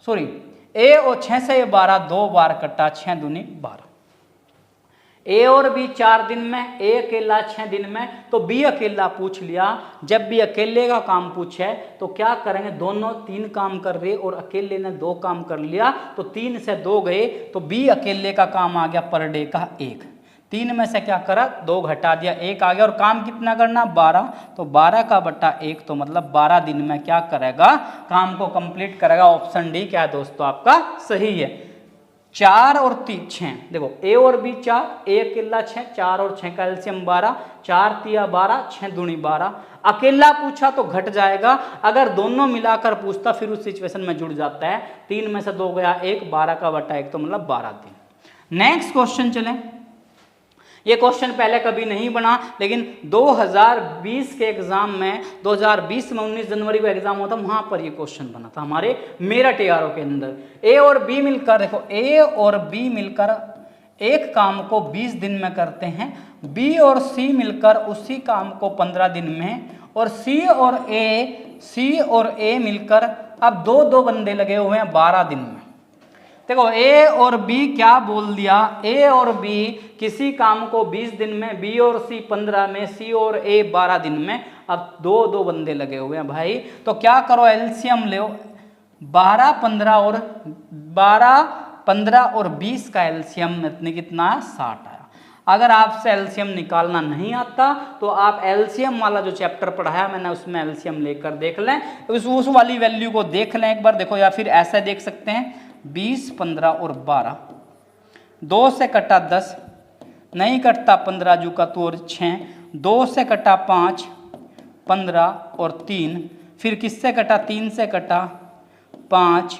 सॉरी ए और 6 से ये 12 2 बार कटा, 6 दूनी 12। ए और बी 4 दिन में, ए अकेला 6 दिन में, तो बी अकेला पूछ लिया। जब भी अकेले का काम पूछे तो क्या करेंगे, दोनों 3 काम कर रहे और अकेले ने 2 काम कर लिया, तो 3 से 2 गए, तो बी अकेले का काम आ गया पर डे का 1। 3 में से क्या करा 2 घटा दिया, 1 आ गया। और काम कितना करना 12, तो 12 का बटा 1, तो मतलब 12 दिन में क्या करेगा, काम को कंप्लीट करेगा। ऑप्शन डी क्या है दोस्तों आपका सही है। 4 और 3 6, देखो ए और बी 4, ए अकेला 6, 4 और 6 का एलसीएम 12, 4 तिया 12, 6 दूनी 12। अकेला पूछा तो घट जाएगा, अगर दोनों मिलाकर पूछता फिर उस सिचुएशन में जुड़ जाता है। 3 में से 2 गया 1, 12 का बटा 1, तो मतलब 12 दिन। नेक्स्ट क्वेश्चन चलें। ये क्वेश्चन पहले कभी नहीं बना, लेकिन 2020 के एग्जाम में, 2020 में 19 जनवरी को एग्जाम होता, वहां पर ये क्वेश्चन बना था हमारे मेरठ एआरओ के अंदर। ए और बी मिलकर, देखो ए और बी मिलकर एक काम को 20 दिन में करते हैं, बी और सी मिलकर उसी काम को 15 दिन में, और सी और ए मिलकर अब 2 बंदे लगे हुए हैं 12 दिन में। देखो ए और बी क्या बोल दिया, ए और बी किसी काम को 20 दिन में, बी और सी 15 में, सी और ए 12 दिन में। अब दो दो बंदे लगे हुए हैं भाई, तो क्या करो एलसीएम लो, 12 15 और 20 का एलसीएम में कितना है 60 आया। अगर आपसे एलसीएम निकालना नहीं आता तो आप एलसीएम वाला जो चैप्टर पढ़ाया मैंने उसमें एलसीएम लेकर देख लें, उस वाली वैल्यू को देख लें एक बार, देखो, या फिर ऐसे देख सकते हैं 20 15 और 12, 2 से कटा 10, नहीं कटता 15 जू का तो और 6, 2 से कटा 5 15 और 3, फिर किससे कटा 3 से कटा 5,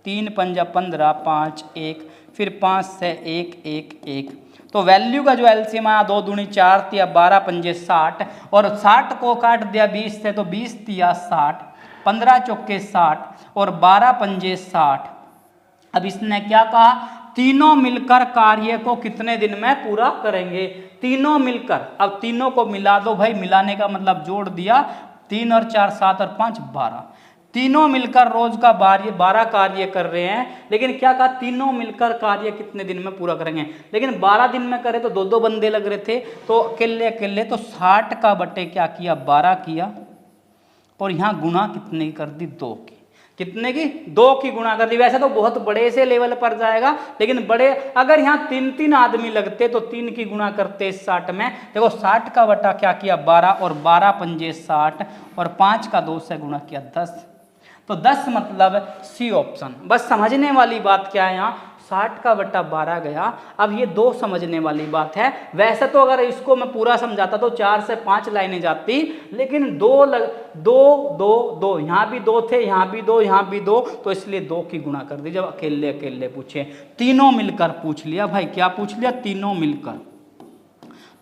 3 पंजा 15, 5 1, फिर 5 से 1 1 1, तो वैल्यू का जो एलसीएम आया 2 दूनी 4 दिया, 12 पंजे 60 और 60 को काट दिया 20 से तो 20 दिया 60, 15 चौके 60 और 12 पंजे 60। अब इसने क्या कहा, तीनों मिलकर कार्य को कितने दिन में पूरा करेंगे, तीनों मिलकर। अब तीनों को मिला दो भाई, मिलाने का मतलब जोड़ दिया, 3 और 4 7 और 5 12, तीनों मिलकर रोज का 12 कार्य कर रहे हैं, लेकिन क्या कहा तीनों मिलकर कार्य कितने दिन में पूरा करेंगे, लेकिन 12 दिन में करे तो 2 बंदे लग रहे थे, तो अकेले अकेले तो 60 का बटे क्या किया 12 किया, और यहाँ गुणा कितने की कर दी 2 की, कितने की 2 की गुणा कर दी। वैसे तो बहुत बड़े से लेवल पर जाएगा, लेकिन बड़े अगर यहाँ 3 आदमी लगते तो 3 की गुणा करते 60 में। देखो 60 का बटा क्या किया 12 और 12 पंजे 60 और 5 का 2 से गुणा किया 10, तो 10 मतलब सी ऑप्शन। बस समझने वाली बात क्या है यहाँ, 60 का बटा 12 गया। अब ये 2 समझने वाली बात है, वैसे तो अगर इसको मैं पूरा समझाता तो 4 से 5 लाइनें जाती, लेकिन 2 यहाँ भी 2 थे, यहाँ भी 2, यहाँ भी 2, तो इसलिए 2 की गुणा कर दी। जब अकेले अकेले पूछे, तीनों मिलकर पूछ लिया भाई, क्या पूछ लिया तीनों मिलकर,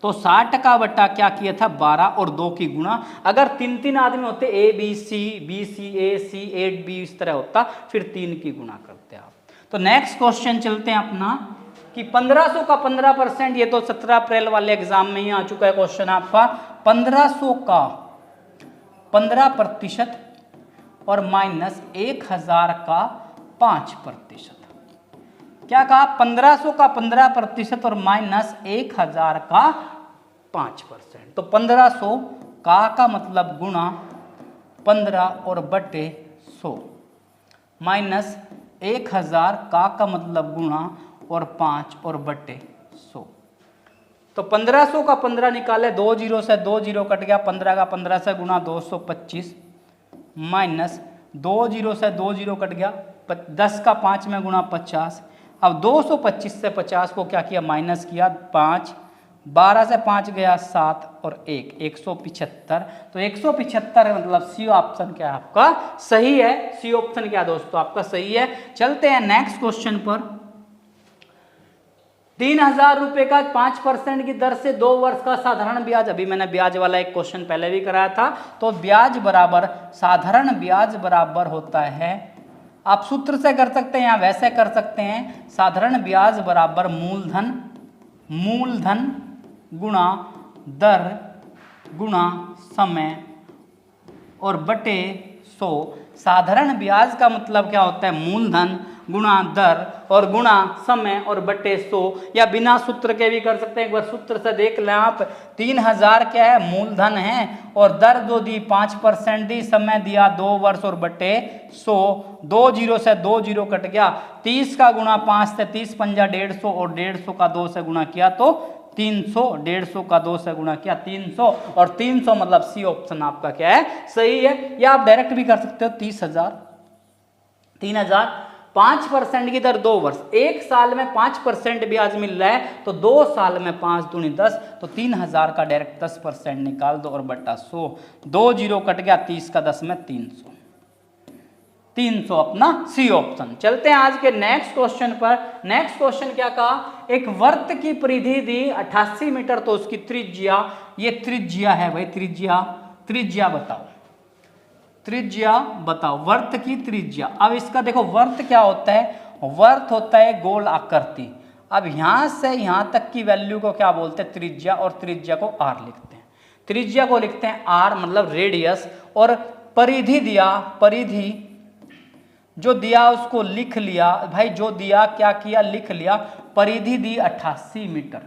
तो 60 का बटा क्या किया था 12 और 2 की गुणा। अगर 3 आदमी होते A B C A C A B इस तरह होता, फिर 3 की गुणा करते आप। तो नेक्स्ट क्वेश्चन चलते हैं अपना कि 1500 का 15%, ये तो 17 अप्रैल वाले एग्जाम में ही आ चुका है क्वेश्चन आपका। 1500 का 15% और माइनस 1000 का 5%। क्या कहा 1500 का 15% और माइनस 1000 का 5%। तो 1500 का मतलब गुणा 15 और बटे 100 माइनस 1000 का मतलब गुणा और 5 और बटे 100। तो 1500 का 15 निकाले, 2 जीरो से 2 जीरो कट गया, 15 का 15 से गुणा 225 माइनस 2 जीरो से 2 जीरो कट गया, 10 का 5 में गुणा 50। अब 225 से 50 को क्या किया माइनस किया 5, 12 से 5 गया 7 और 1 175। तो 175 मतलब सी ऑप्शन क्या है आपका सही है। सी ऑप्शन क्या दोस्तों आपका सही है। चलते हैं नेक्स्ट क्वेश्चन पर। 3000 रुपए का 5% की दर से 2 वर्ष का साधारण ब्याज, अभी मैंने ब्याज वाला एक क्वेश्चन पहले भी कराया था। तो ब्याज बराबर साधारण ब्याज बराबर होता है, आप सूत्र से कर सकते हैं या वैसे कर सकते हैं, साधारण ब्याज बराबर मूलधन गुणा दर गुणा समय और बटे 100। साधारण ब्याज का मतलब क्या होता है मूलधन गुणा दर और गुणा समय और बटे 100, या बिना सूत्र के भी कर सकते हैं। एक बार सूत्र से देख लें आप। 3000 क्या है मूलधन है और दर जो दी 5% दी, समय दिया 2 वर्ष और बटे 100। 2 जीरो से 2 जीरो कट गया, 30 का गुणा 5 से 30 पंजा 150 और 150 का 2 से गुणा किया तो 300, 150 का 2 से गुणा किया 300 और 300 मतलब सी ऑप्शन आपका क्या है सही है। या आप डायरेक्ट भी कर सकते हो 3000 5% की दर 2 वर्ष, 1 साल में 5% ब्याज मिल रहा है तो 2 साल में 5 दूनी 10, तो 3000 का डायरेक्ट 10% निकाल दो और बटा 100। 2 जीरो कट गया, 30 का 10 में 300, 300 अपना सी ऑप्शन। चलते हैं आज के नेक्स्ट क्वेश्चन पर। नेक्स्ट क्वेश्चन क्या कहा, एक वर्त की परिधि दी 88 मीटर, तो उसकी त्रिज्या, ये त्रिज्या है भाई, त्रिज्या बताओ, त्रिज्या बताओ, वर्त की त्रिज्या। अब इसका देखो वर्त क्या होता है, वर्त होता है गोल आकृति। अब यहां से यहां तक की वैल्यू को क्या बोलते हैं त्रिज्या, और त्रिज्या को आर लिखते हैं। त्रिज्या को लिखते हैं आर मतलब रेडियस, और परिधि दिया, परिधि जो दिया उसको लिख लिया भाई, जो दिया क्या किया, लिख लिया। परिधि दी 88 मीटर,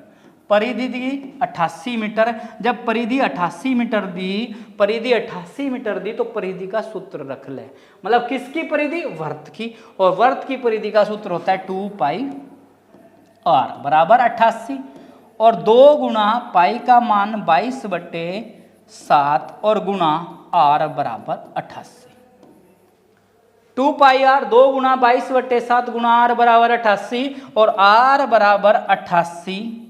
परिधि दी 88 मीटर। जब परिधि 88 मीटर दी, परिधि 88 मीटर दी तो परिधि का सूत्र रख ले। मतलब किसकी परिधि, वर्त की, और वर्त की परिधि का सूत्र होता है 2 पाई r बराबर 88, और 2 गुणा पाई का मान 22/7 और गुणा r बराबर 88। 2 पाई r 2 गुणा 22/7 गुणा r बराबर 88 और r बराबर 88।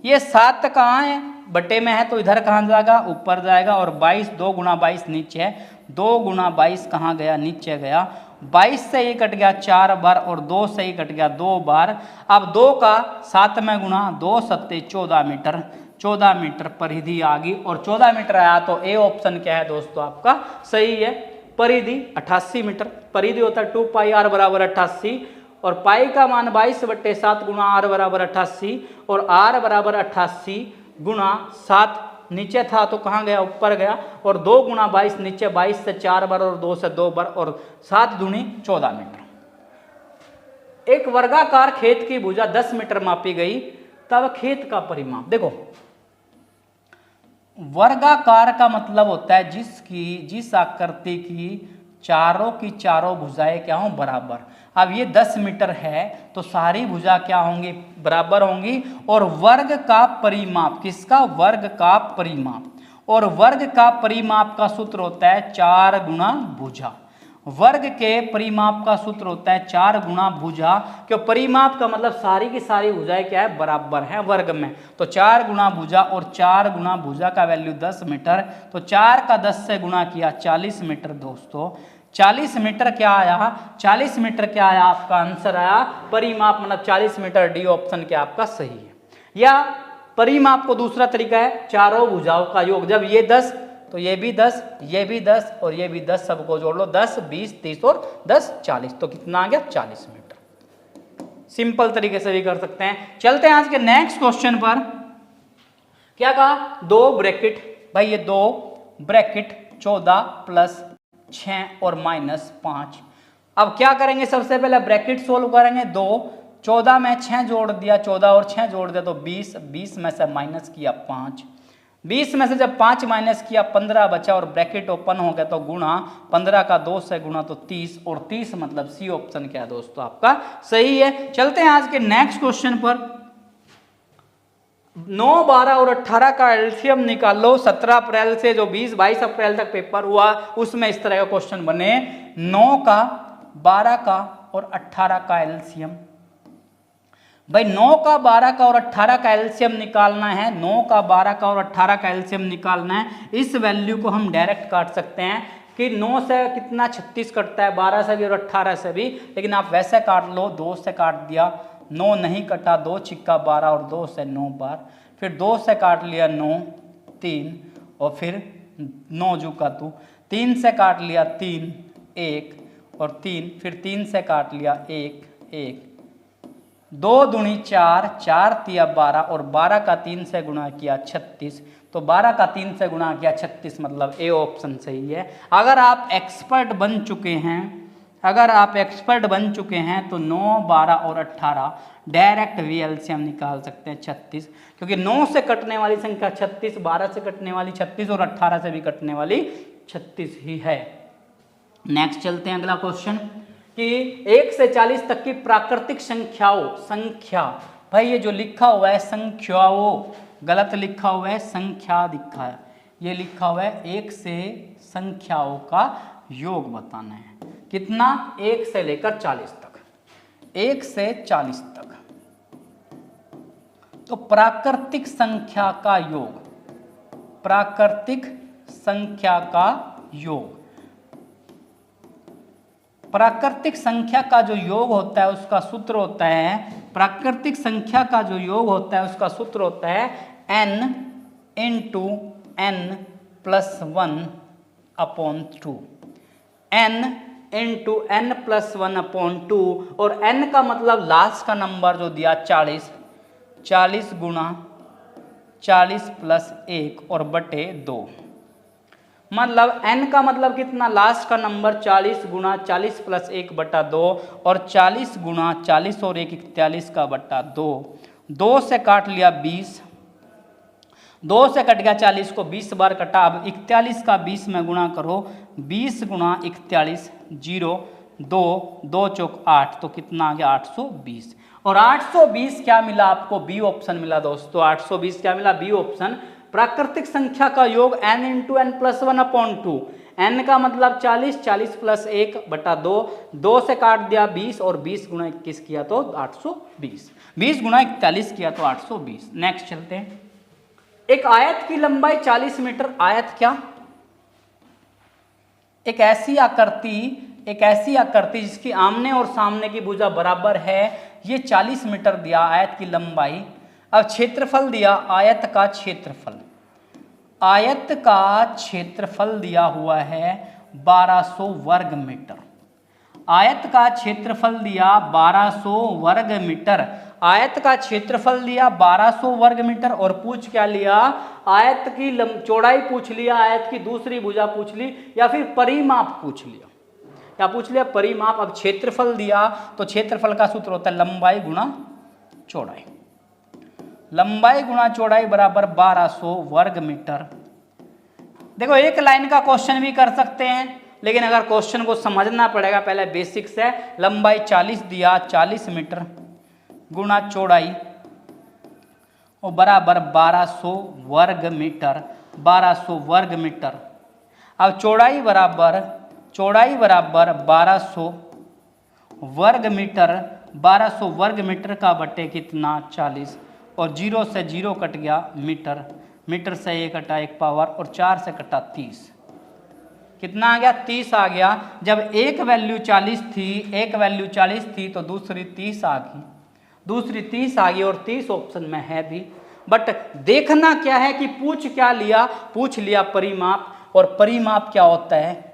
ये 7 कहाँ है, बटे में है तो इधर कहाँ जाएगा, ऊपर जाएगा। और 22, 2 गुणा 22 नीचे है, 2 गुणा 22 कहाँ गया, नीचे गया। 22 से ये कट गया 4 बार और 2 से ही कट गया 2 बार। अब 2 का 7 में गुणा, 2 सत्ते 14 मीटर, 14 मीटर परिधि आ गई। और 14 मीटर आया तो ए ऑप्शन क्या है दोस्तों आपका सही है, परिधि 88 मीटर। परिधि होता है 2 पाई r बराबर 88 और पाई का मान 22/7 गुणा r बराबर 88 और r बराबर 88 गुणा 7 नीचे था तो कहाँ गया, ऊपर गया। और 2 गुणा 22 नीचे, 22 से 4 बार और 2 से 2 बार और 7 दूनी 14 मीटर। एक वर्गाकार खेत की भुजा 10 मीटर मापी गई, तब खेत का परिमाप देखो। वर्गाकार का मतलब होता है जिस आकृति की चारों की चारों भुजाएं क्या हों, बराबर। अब ये 10 मीटर है तो सारी भुजा क्या होंगी, बराबर होंगी। और वर्ग का परिमाप, किसका, वर्ग का परिमाप। और वर्ग का परिमाप का सूत्र होता है 4 गुणा भुजा। वर्ग के परिमाप का सूत्र होता है 4 गुणा भुजा। क्यों, परिमाप का मतलब सारी की सारी भुजाएं क्या है, बराबर हैं वर्ग में। तो 4 गुणा भुजा, और 4 गुणा भुजा का वैल्यू 10 मीटर। तो 4 का 10 से गुणा किया 40 मीटर दोस्तों। 40 मीटर क्या आया, 40 मीटर क्या आया, आपका आंसर आया परिमाप, मतलब 40 मीटर। डी ऑप्शन क्या आपका सही है। या परिमाप को दूसरा तरीका है चारों भुजाओं का योग। जब ये 10 तो ये भी 10, ये भी 10 और ये भी 10, सबको जोड़ लो। 10, 20, 30 और 10, 40। तो कितना आ गया, 40 मीटर। सिंपल तरीके से भी कर सकते हैं। चलते हैं आज के नेक्स्ट क्वेश्चन पर। क्या कहा, 2 ब्रैकेट, भाई ये 2 ब्रैकेट 14 प्लस 6 और माइनस 5। अब क्या करेंगे, सबसे पहले ब्रैकेट सोल्व करेंगे। 2, 14 में 6 जोड़ दिया, 14 और 6 जोड़ दिया तो 20, 20 में से माइनस किया 5, 20 में से जब 5 माइनस किया 15 बचा और ब्रैकेट ओपन हो गया तो गुणा, 15 का 2 से गुणा तो 30 और 30 मतलब सी ऑप्शन क्या है दोस्तों आपका सही है। चलते हैं आज के नेक्स्ट क्वेश्चन पर। 9, 12 और 18 का एलसीएम निकालो। 17 अप्रैल से जो 20, 22 अप्रैल तक पेपर हुआ उसमें इस तरह का क्वेश्चन बने। 9 का, 12 का और 18 का एलसीएम। भाई 9 का, 12 का और 18 का एलसीएम निकालना है। 9 का, 12 का और 18 का एलसीएम निकालना है। इस वैल्यू को हम डायरेक्ट काट सकते हैं कि 9 से कितना 36 कटता है, 12 से भी और 18 से भी। लेकिन आप वैसे काट लो, 2 से काट दिया, 9 नहीं कटा, 2 छिक्का 12 और 2 से 9 बार। फिर 2 से काट लिया 9, 3 और फिर 9 जू का 2, 3 से काट लिया 3, 1 और 3, फिर 3 से काट लिया 1, 1, 2 दूनी 4, 4 तिया 12 और 12 का 3 से गुणा किया 36। तो 12 का 3 से गुणा किया 36 मतलब ए ऑप्शन सही है। अगर आप एक्सपर्ट बन चुके हैं, अगर आप एक्सपर्ट बन चुके हैं तो 9, 12 और 18 डायरेक्ट वीएलसीएम निकाल सकते हैं 36, क्योंकि 9 से कटने वाली संख्या 36, 12 से कटने वाली 36 और 18 से भी कटने वाली 36 ही है। नेक्स्ट चलते हैं अगला क्वेश्चन कि 1 से 40 तक की प्राकृतिक संख्या। भाई ये जो लिखा हुआ है संख्याओं, गलत लिखा हुआ है, संख्या दिखा है, ये लिखा हुआ है 1 से संख्याओं का योग बताना है। कितना, 1 से लेकर 40 तक, 1 से 40 तक। तो प्राकृतिक संख्या का योग, प्राकृतिक संख्या का योग, प्राकृतिक संख्या का जो योग होता है उसका सूत्र होता है, प्राकृतिक संख्या का जो योग होता है उसका सूत्र होता है n into n plus 1 upon 2, n into n plus 1 upon 2। और n का मतलब लास्ट का नंबर जो दिया 40, 40 गुणा 40 प्लस 1 और बटे 2। मतलब n का मतलब कितना, लास्ट का नंबर 40 गुणा 40 प्लस 1 बटा 2 और 40 गुणा 40 और 1 41 का बटा 2। 2 से काट लिया 20, 2 से कट गया 40 को 20 बार कटा। अब 41 का 20 में गुणा करो, 20 गुणा 41 0 2 2 चौक 8, तो कितना आ गया 820। और 820 क्या मिला आपको, बी ऑप्शन मिला दोस्तों। 820 क्या मिला, बी ऑप्शन। प्राकृतिक संख्या का योग n into n plus 1/2। n का मतलब 40, 40 प्लस 1 बटा 2, 2 से काट दिया 20 और 20 गुणा 21 किया तो 820, 20 गुणा 41 किया तो 820। नेक्स्ट चलते हैं। एक आयत की लंबाई 40 मीटर, आयत क्या, एक ऐसी आकृति जिसकी आमने और सामने की भुजा बराबर है, ये 40 मीटर दिया आयत की लंबाई। अब क्षेत्रफल दिया, आयत का क्षेत्रफल दिया हुआ है 1200 वर्ग मीटर। आयत का क्षेत्रफल दिया 1200 वर्ग मीटर, आयत का क्षेत्रफल दिया 1200 वर्ग मीटर। और पूछ क्या लिया, आयत की चौड़ाई पूछ लिया, आयत की दूसरी भुजा पूछ ली, या फिर परिमाप पूछ लिया। क्या पूछ लिया, परिमाप। अब क्षेत्रफल दिया तो क्षेत्रफल का सूत्र होता है लंबाई गुणा चौड़ाई, लंबाई गुणा चौड़ाई बराबर 1200 वर्ग मीटर। देखो एक लाइन का क्वेश्चन भी कर सकते हैं, लेकिन अगर क्वेश्चन को समझना पड़ेगा, पहले बेसिक्स है। लंबाई 40 दिया, 40 मीटर गुणा चौड़ाई और बराबर 1200 वर्ग मीटर, 1200 वर्ग मीटर। अब चौड़ाई बराबर 1200 वर्ग मीटर, 1200 वर्ग मीटर का बटे कितना 40, और 0 से 0 कट गया मीटर, मीटर से 1 कटा 1 पावर, और 4 से कटा 30, कितना आ गया 30 आ गया। जब एक वैल्यू 40 थी तो दूसरी 30 आ गई, और 30 ऑप्शन में है भी। बट देखना क्या है कि पूछ लिया परिमाप। और परिमाप क्या होता है,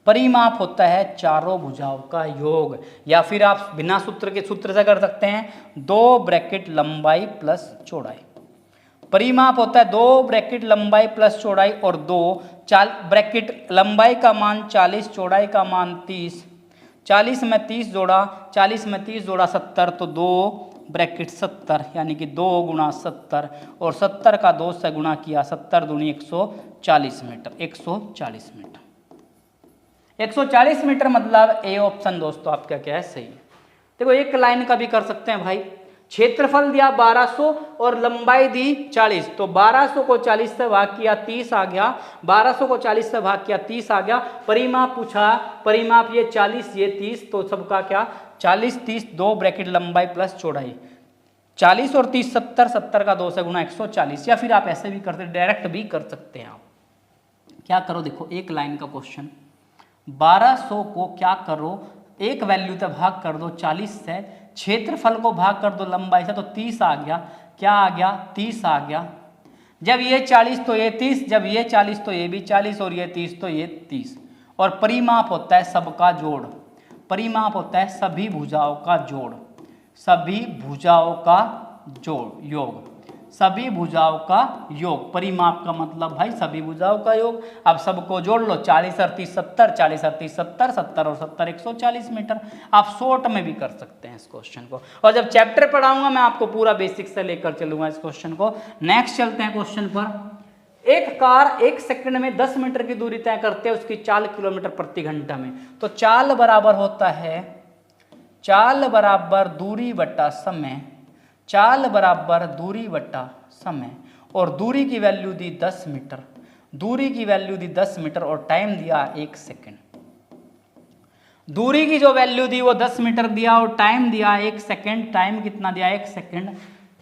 परिमाप होता है चारों भुजाओं का योग, या फिर आप बिना सूत्र से कर सकते हैं, 2 ब्रैकेट लंबाई प्लस चौड़ाई। परिमाप होता है 2 ब्रैकेट लंबाई प्लस चौड़ाई और 2 ब्रैकेट लंबाई का मान 40, चौड़ाई का मान 30, 40 में 30 जोड़ा 70, तो 2 ब्रैकेट 70, यानी कि 2 गुणा 70, और 70 का 2 से गुणा किया, 70 दूनी 140 मीटर, 140 मीटर, 140 मीटर मतलब ए ऑप्शन दोस्तों आपका क्या है, सही। देखो एक लाइन का भी कर सकते हैं भाई। क्षेत्रफल दिया 1200 और लंबाई दी 40, तो 1200 को 40 से भाग किया 30 आ गया, 1200 को 40 से भाग किया 30 आ गया। परिमाप पूछा, परिमाप ये 40 ये 30, तो सबका क्या 40 30, 2 ब्रैकेट लंबाई प्लस चौड़ाई, 40 और 30 70, 70 का 2 से गुणा 140। या फिर आप ऐसे भी करते, डायरेक्ट भी कर सकते हैं। आप क्या करो, देखो एक लाइन का क्वेश्चन, 1200 को क्या करो, एक वैल्यू तक भाग कर दो 40 से, क्षेत्रफल को भाग कर दो लंबाई से, तो 30 आ गया। क्या आ गया 30 आ गया। जब ये 40 तो ये 30, जब ये 40 तो ये भी 40, और ये 30 तो ये 30। और परिमाप होता है सबका जोड़, परिमाप होता है सभी भुजाओं का जोड़, सभी भुजाओं का जोड़ योग, सभी भुजाओं का योग। परिमाप का मतलब भाई सभी भुजाओं का योग। अब सबको जोड़ लो, 40 और 30 70, 40 और 30 70, 70 और 70 140 मीटर। आप शॉर्ट में भी कर सकते हैं इस क्वेश्चन को, और जब चैप्टर पढ़ाऊंगा मैं आपको पूरा बेसिक से लेकर चलूंगा इस क्वेश्चन को। नेक्स्ट चलते हैं क्वेश्चन पर। एक कार 1 सेकंड में 10 मीटर की दूरी तय करते हैं, उसकी चाल किलोमीटर प्रति घंटा में। तो चाल बराबर होता है, चाल बराबर दूरी बटा समय, चाल बराबर दूरी बटा समय, और दूरी की वैल्यू दी 10 मीटर, दूरी की वैल्यू दी 10 मीटर, और टाइम दिया 1 सेकंड। दूरी की जो वैल्यू दी वो 10 मीटर दिया, और टाइम दिया 1 सेकंड। टाइम कितना दिया 1 सेकंड।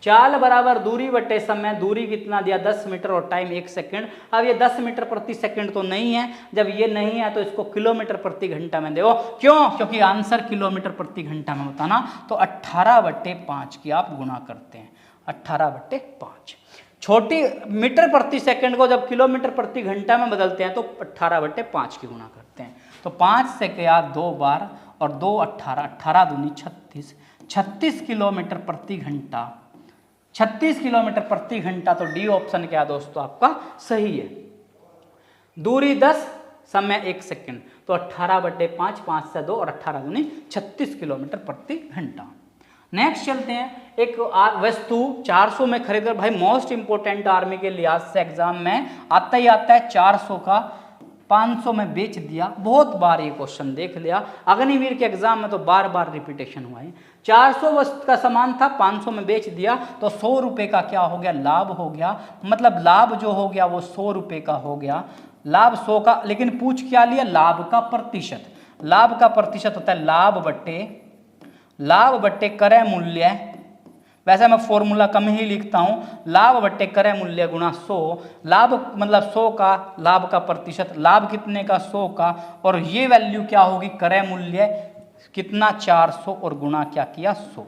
चाल बराबर दूरी बटे समय, दूरी कितना दिया 10 मीटर और टाइम 1 सेकंड। अब ये 10 मीटर प्रति सेकंड तो नहीं है, जब ये नहीं है तो इसको किलोमीटर प्रति घंटा में देखो। क्यों? क्योंकि आंसर किलोमीटर प्रति घंटा में होता ना, तो 18/5 की आप गुणा करते हैं, 18/5। छोटी मीटर प्रति सेकंड को जब किलोमीटर प्रति घंटा में बदलते हैं तो 18/5 की गुणा करते हैं। तो 5 से क्या 2 बार, और 2 18, 18 दूनी 36, 36 किलोमीटर प्रति घंटा, 36 किलोमीटर प्रति घंटा। तो डी ऑप्शन क्या दोस्तों आपका सही है। दूरी 10, समय 1 सेकंड, तो 18/5, 5 से 2 और 18 दूनी 36 किलोमीटर प्रति घंटा। नेक्स्ट चलते हैं, एक वस्तु 400 में खरीदकर, भाई मोस्ट इंपोर्टेंट आर्मी के लिहाज से एग्जाम में आता ही आता है, 400 का 500 में बेच दिया। बहुत बार ये क्वेश्चन देख लिया, अग्निवीर के एग्जाम में तो बार बार रिपीटेशन हुआ है। 400 वस्तु का सामान था, 500 में बेच दिया, तो 100 रुपये का क्या हो गया, लाभ हो गया। मतलब लाभ जो हो गया वो 100 रुपये का हो गया, लाभ 100 का। लेकिन पूछ क्या लिया, लाभ का प्रतिशत। लाभ का प्रतिशत होता है लाभ बट्टे क्रय मूल्य। वैसे मैं फॉर्मूला कम ही लिखता हूं, लाभ बट्टे क्रय मूल्य गुणा 100। लाभ मतलब 100 का, लाभ का प्रतिशत, लाभ कितने का, 100 का, और ये वैल्यू क्या होगी, क्रय मूल्य कितना, 400, और गुणा क्या किया, 100।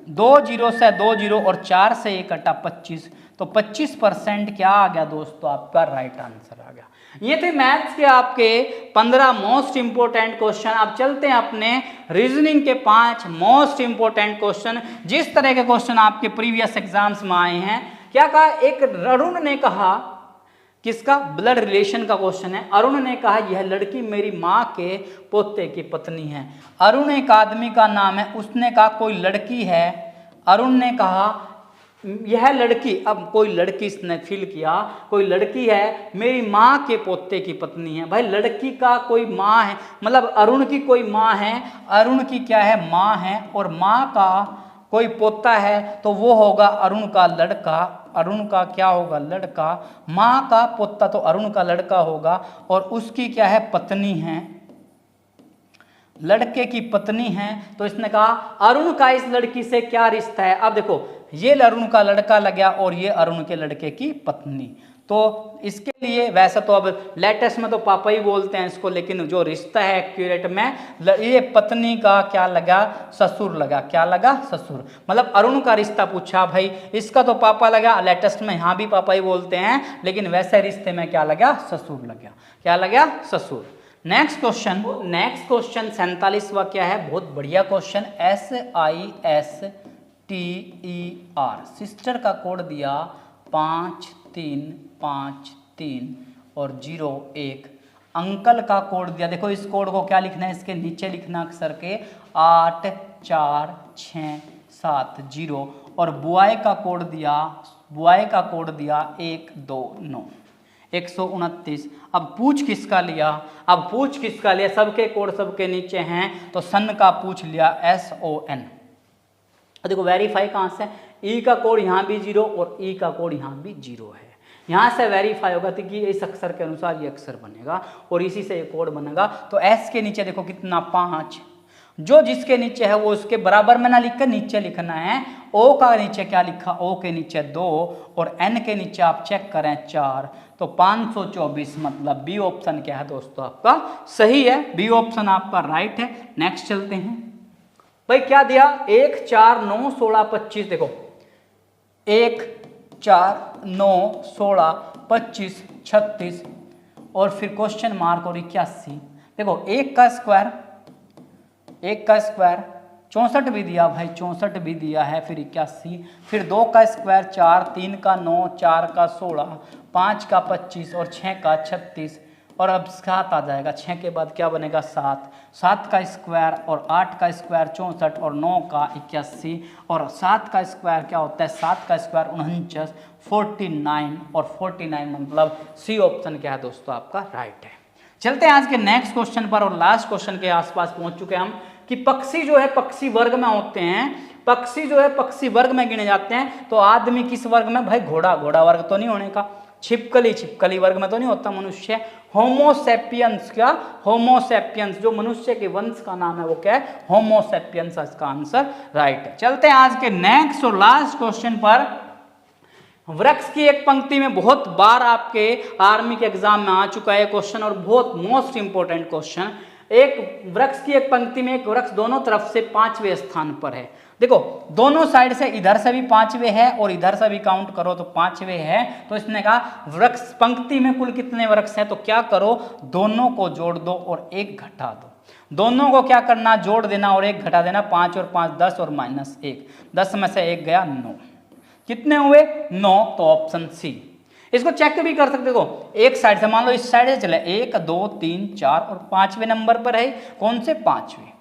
2 जीरो से 2 जीरो और 4 से 1 कटा 25, तो 25% क्या आ गया दोस्तों, आपका राइट आंसर आ गया। ये थे मैथ्स के आपके 15 मोस्ट इंपोर्टेंट क्वेश्चन। अब चलते हैं अपने रीजनिंग के 5 मोस्ट इंपोर्टेंट क्वेश्चन। जिस तरह के क्वेश्चन आपके प्रीवियस एग्जाम्स में आए हैं, क्या कहा, एक अरुण ने कहा, किसका, ब्लड रिलेशन का क्वेश्चन है। अरुण ने कहा यह लड़की मेरी माँ के पोते की पत्नी है। अरुण एक आदमी का नाम है, उसने कहा कोई लड़की है। अरुण ने कहा यह लड़की, अब कोई लड़की इसने फील किया, कोई लड़की है मेरी माँ के पोते की पत्नी है। भाई लड़की का कोई माँ है, मतलब अरुण की कोई माँ है, अरुण की क्या है, माँ है, और माँ का कोई पोता है, तो वो होगा अरुण का लड़का। अरुण का क्या होगा, लड़का। माँ का पोता तो अरुण का लड़का होगा, और उसकी क्या है, पत्नी है, लड़के की पत्नी है। तो इसने कहा अरुण का इस लड़की से क्या रिश्ता है। अब देखो ये अरुण का लड़का लग गया और ये अरुण के लड़के की पत्नी, तो इसके लिए वैसे तो अब लेटेस्ट में तो पापा ही बोलते हैं इसको, लेकिन जो रिश्ता है एक्यूरेट में, ये पत्नी का क्या लगा, ससुर लगा। क्या लगा, ससुर। मतलब अरुण का रिश्ता पूछा, भाई इसका तो पापा लगा, लेटेस्ट में यहाँ भी पापा ही बोलते हैं, लेकिन वैसे रिश्ते में क्या लगा, ससुर लगा। क्या लगा, ससुर। नेक्स्ट क्वेश्चन 47वां क्या है, बहुत बढ़िया क्वेश्चन। SISTER, सिस्टर का कोड दिया 5353 और 01। अंकल का कोड दिया, देखो इस कोड को क्या लिखना है, इसके नीचे लिखना अक्षर के 84670, और बुआई का कोड दिया 129 129। अब पूछ किसका लिया, सबके कोड सबके नीचे हैं, तो सन का पूछ लिया SON। देखो वेरीफाई कहाँ से, ई का कोड यहाँ भी 0 और ई का कोड यहाँ भी 0 है। यहाँ से वेरीफाई होगा कि इस अक्षर के अनुसार ये अक्षर बनेगा और इसी से ये कोड बनेगा। तो S के नीचे देखो कितना 5, जो जिसके नीचे है वो उसके बराबर में ना लिख कर नीचे लिखना है। O का नीचे क्या लिखा, O के नीचे 2 और N के नीचे आप चेक करें 4, तो 524। मतलब बी ऑप्शन क्या है दोस्तों, आपका सही है, बी ऑप्शन आपका राइट है। नेक्स्ट चलते हैं, भाई क्या दिया, 1 4 9 16 25। देखो 1 4 9 16 25 36 और फिर क्वेश्चन मार्क और 81। देखो 1 का स्क्वायर 64 भी दिया, भाई 64 भी दिया है, फिर 81, फिर 2 का स्क्वायर 4, 3 का 9, 4 का 16, 5 का 25 और 6 का 36, और अब 7 आ जाएगा। 6 के बाद क्या बनेगा, 7, 7 का स्क्वायर और 8 का स्क्वायर 64 और 9 का 81, और 7 का स्क्वायर क्या होता है, 7 का स्क्वायर 49, 49 और 49 मतलब सी ऑप्शन क्या है दोस्तों, आपका राइट है। चलते हैं आज के नेक्स्ट क्वेश्चन पर, और लास्ट क्वेश्चन के आसपास पहुंच चुके हैं हम, कि पक्षी जो है पक्षी वर्ग में होते हैं, पक्षी जो है पक्षी वर्ग में गिने जाते हैं, तो आदमी किस वर्ग में, भाई घोड़ा वर्ग तो नहीं होने का, छिपकली वर्ग में तो नहीं होता, मनुष्य। होमोसेपियंस, क्या होमोसेपियंस, जो मनुष्य के वंश का नाम है वो क्या है, होमोसेपियंस, इसका आंसर राइट है। चलते हैं आज के नेक्स्ट और लास्ट क्वेश्चन पर। वृक्ष की एक पंक्ति में बहुत बार आपके आर्मी के एग्जाम में आ चुका है क्वेश्चन, और बहुत मोस्ट इंपोर्टेंट क्वेश्चन। एक वृक्ष की एक पंक्ति में एक वृक्ष दोनों तरफ से 5वें स्थान पर है। देखो दोनों साइड से, इधर से भी 5वें है और इधर से भी काउंट करो तो 5वें है। तो इसने कहा वृक्ष पंक्ति में कुल कितने वृक्ष हैं, तो क्या करो, दोनों को जोड़ दो और एक घटा दो। दोनों को क्या करना, जोड़ देना और एक घटा देना, 5 और 5 10 और -1, 10 में से 1 गया 9, कितने हुए 9, तो ऑप्शन सी। इसको चेक भी कर सकते हो, एक साइड से मान लो इस साइड से चले 1 2 3 4 और 5वें नंबर पर है, कौन से 5वें,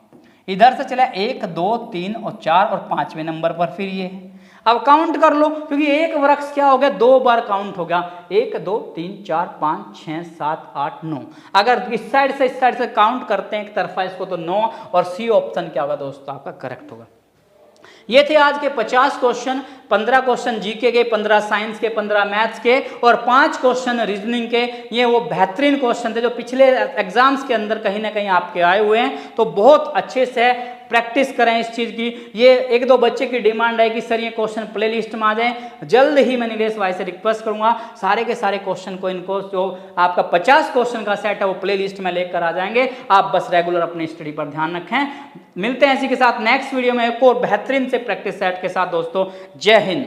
इधर से चला 1 2 3 और 4 और 5वें नंबर पर फिर ये है। अब काउंट कर लो, क्योंकि एक वृक्ष क्या हो गया, 2 बार काउंट हो गया, 1 2 3 4 5 6 7 8 9। अगर इस साइड से काउंट करते हैं एक तरफा इसको तो 9, और सी ऑप्शन क्या होगा दोस्तों आपका करेक्ट होगा। ये थे आज के 50 क्वेश्चन, 15 क्वेश्चन जीके के, 15 साइंस के, 15 मैथ्स के और 5 क्वेश्चन रीजनिंग के। ये वो बेहतरीन क्वेश्चन थे जो पिछले एग्जाम्स के अंदर कहीं ना कहीं आपके आए हुए हैं, तो बहुत अच्छे से प्रैक्टिस करें इस चीज़ की। ये 1-2 बच्चे की डिमांड है कि सर ये क्वेश्चन प्लेलिस्ट में आ जाए, जल्द ही मैं नीलेश भाई से रिक्वेस्ट करूंगा सारे के सारे क्वेश्चन को, इनको जो आपका 50 क्वेश्चन का सेट है वो प्लेलिस्ट में लेकर आ जाएंगे। आप बस रेगुलर अपनी स्टडी पर ध्यान रखें। मिलते हैं इसी के साथ नेक्स्ट वीडियो में एक और बेहतरीन से प्रैक्टिस सेट के साथ दोस्तों। जय हिंद।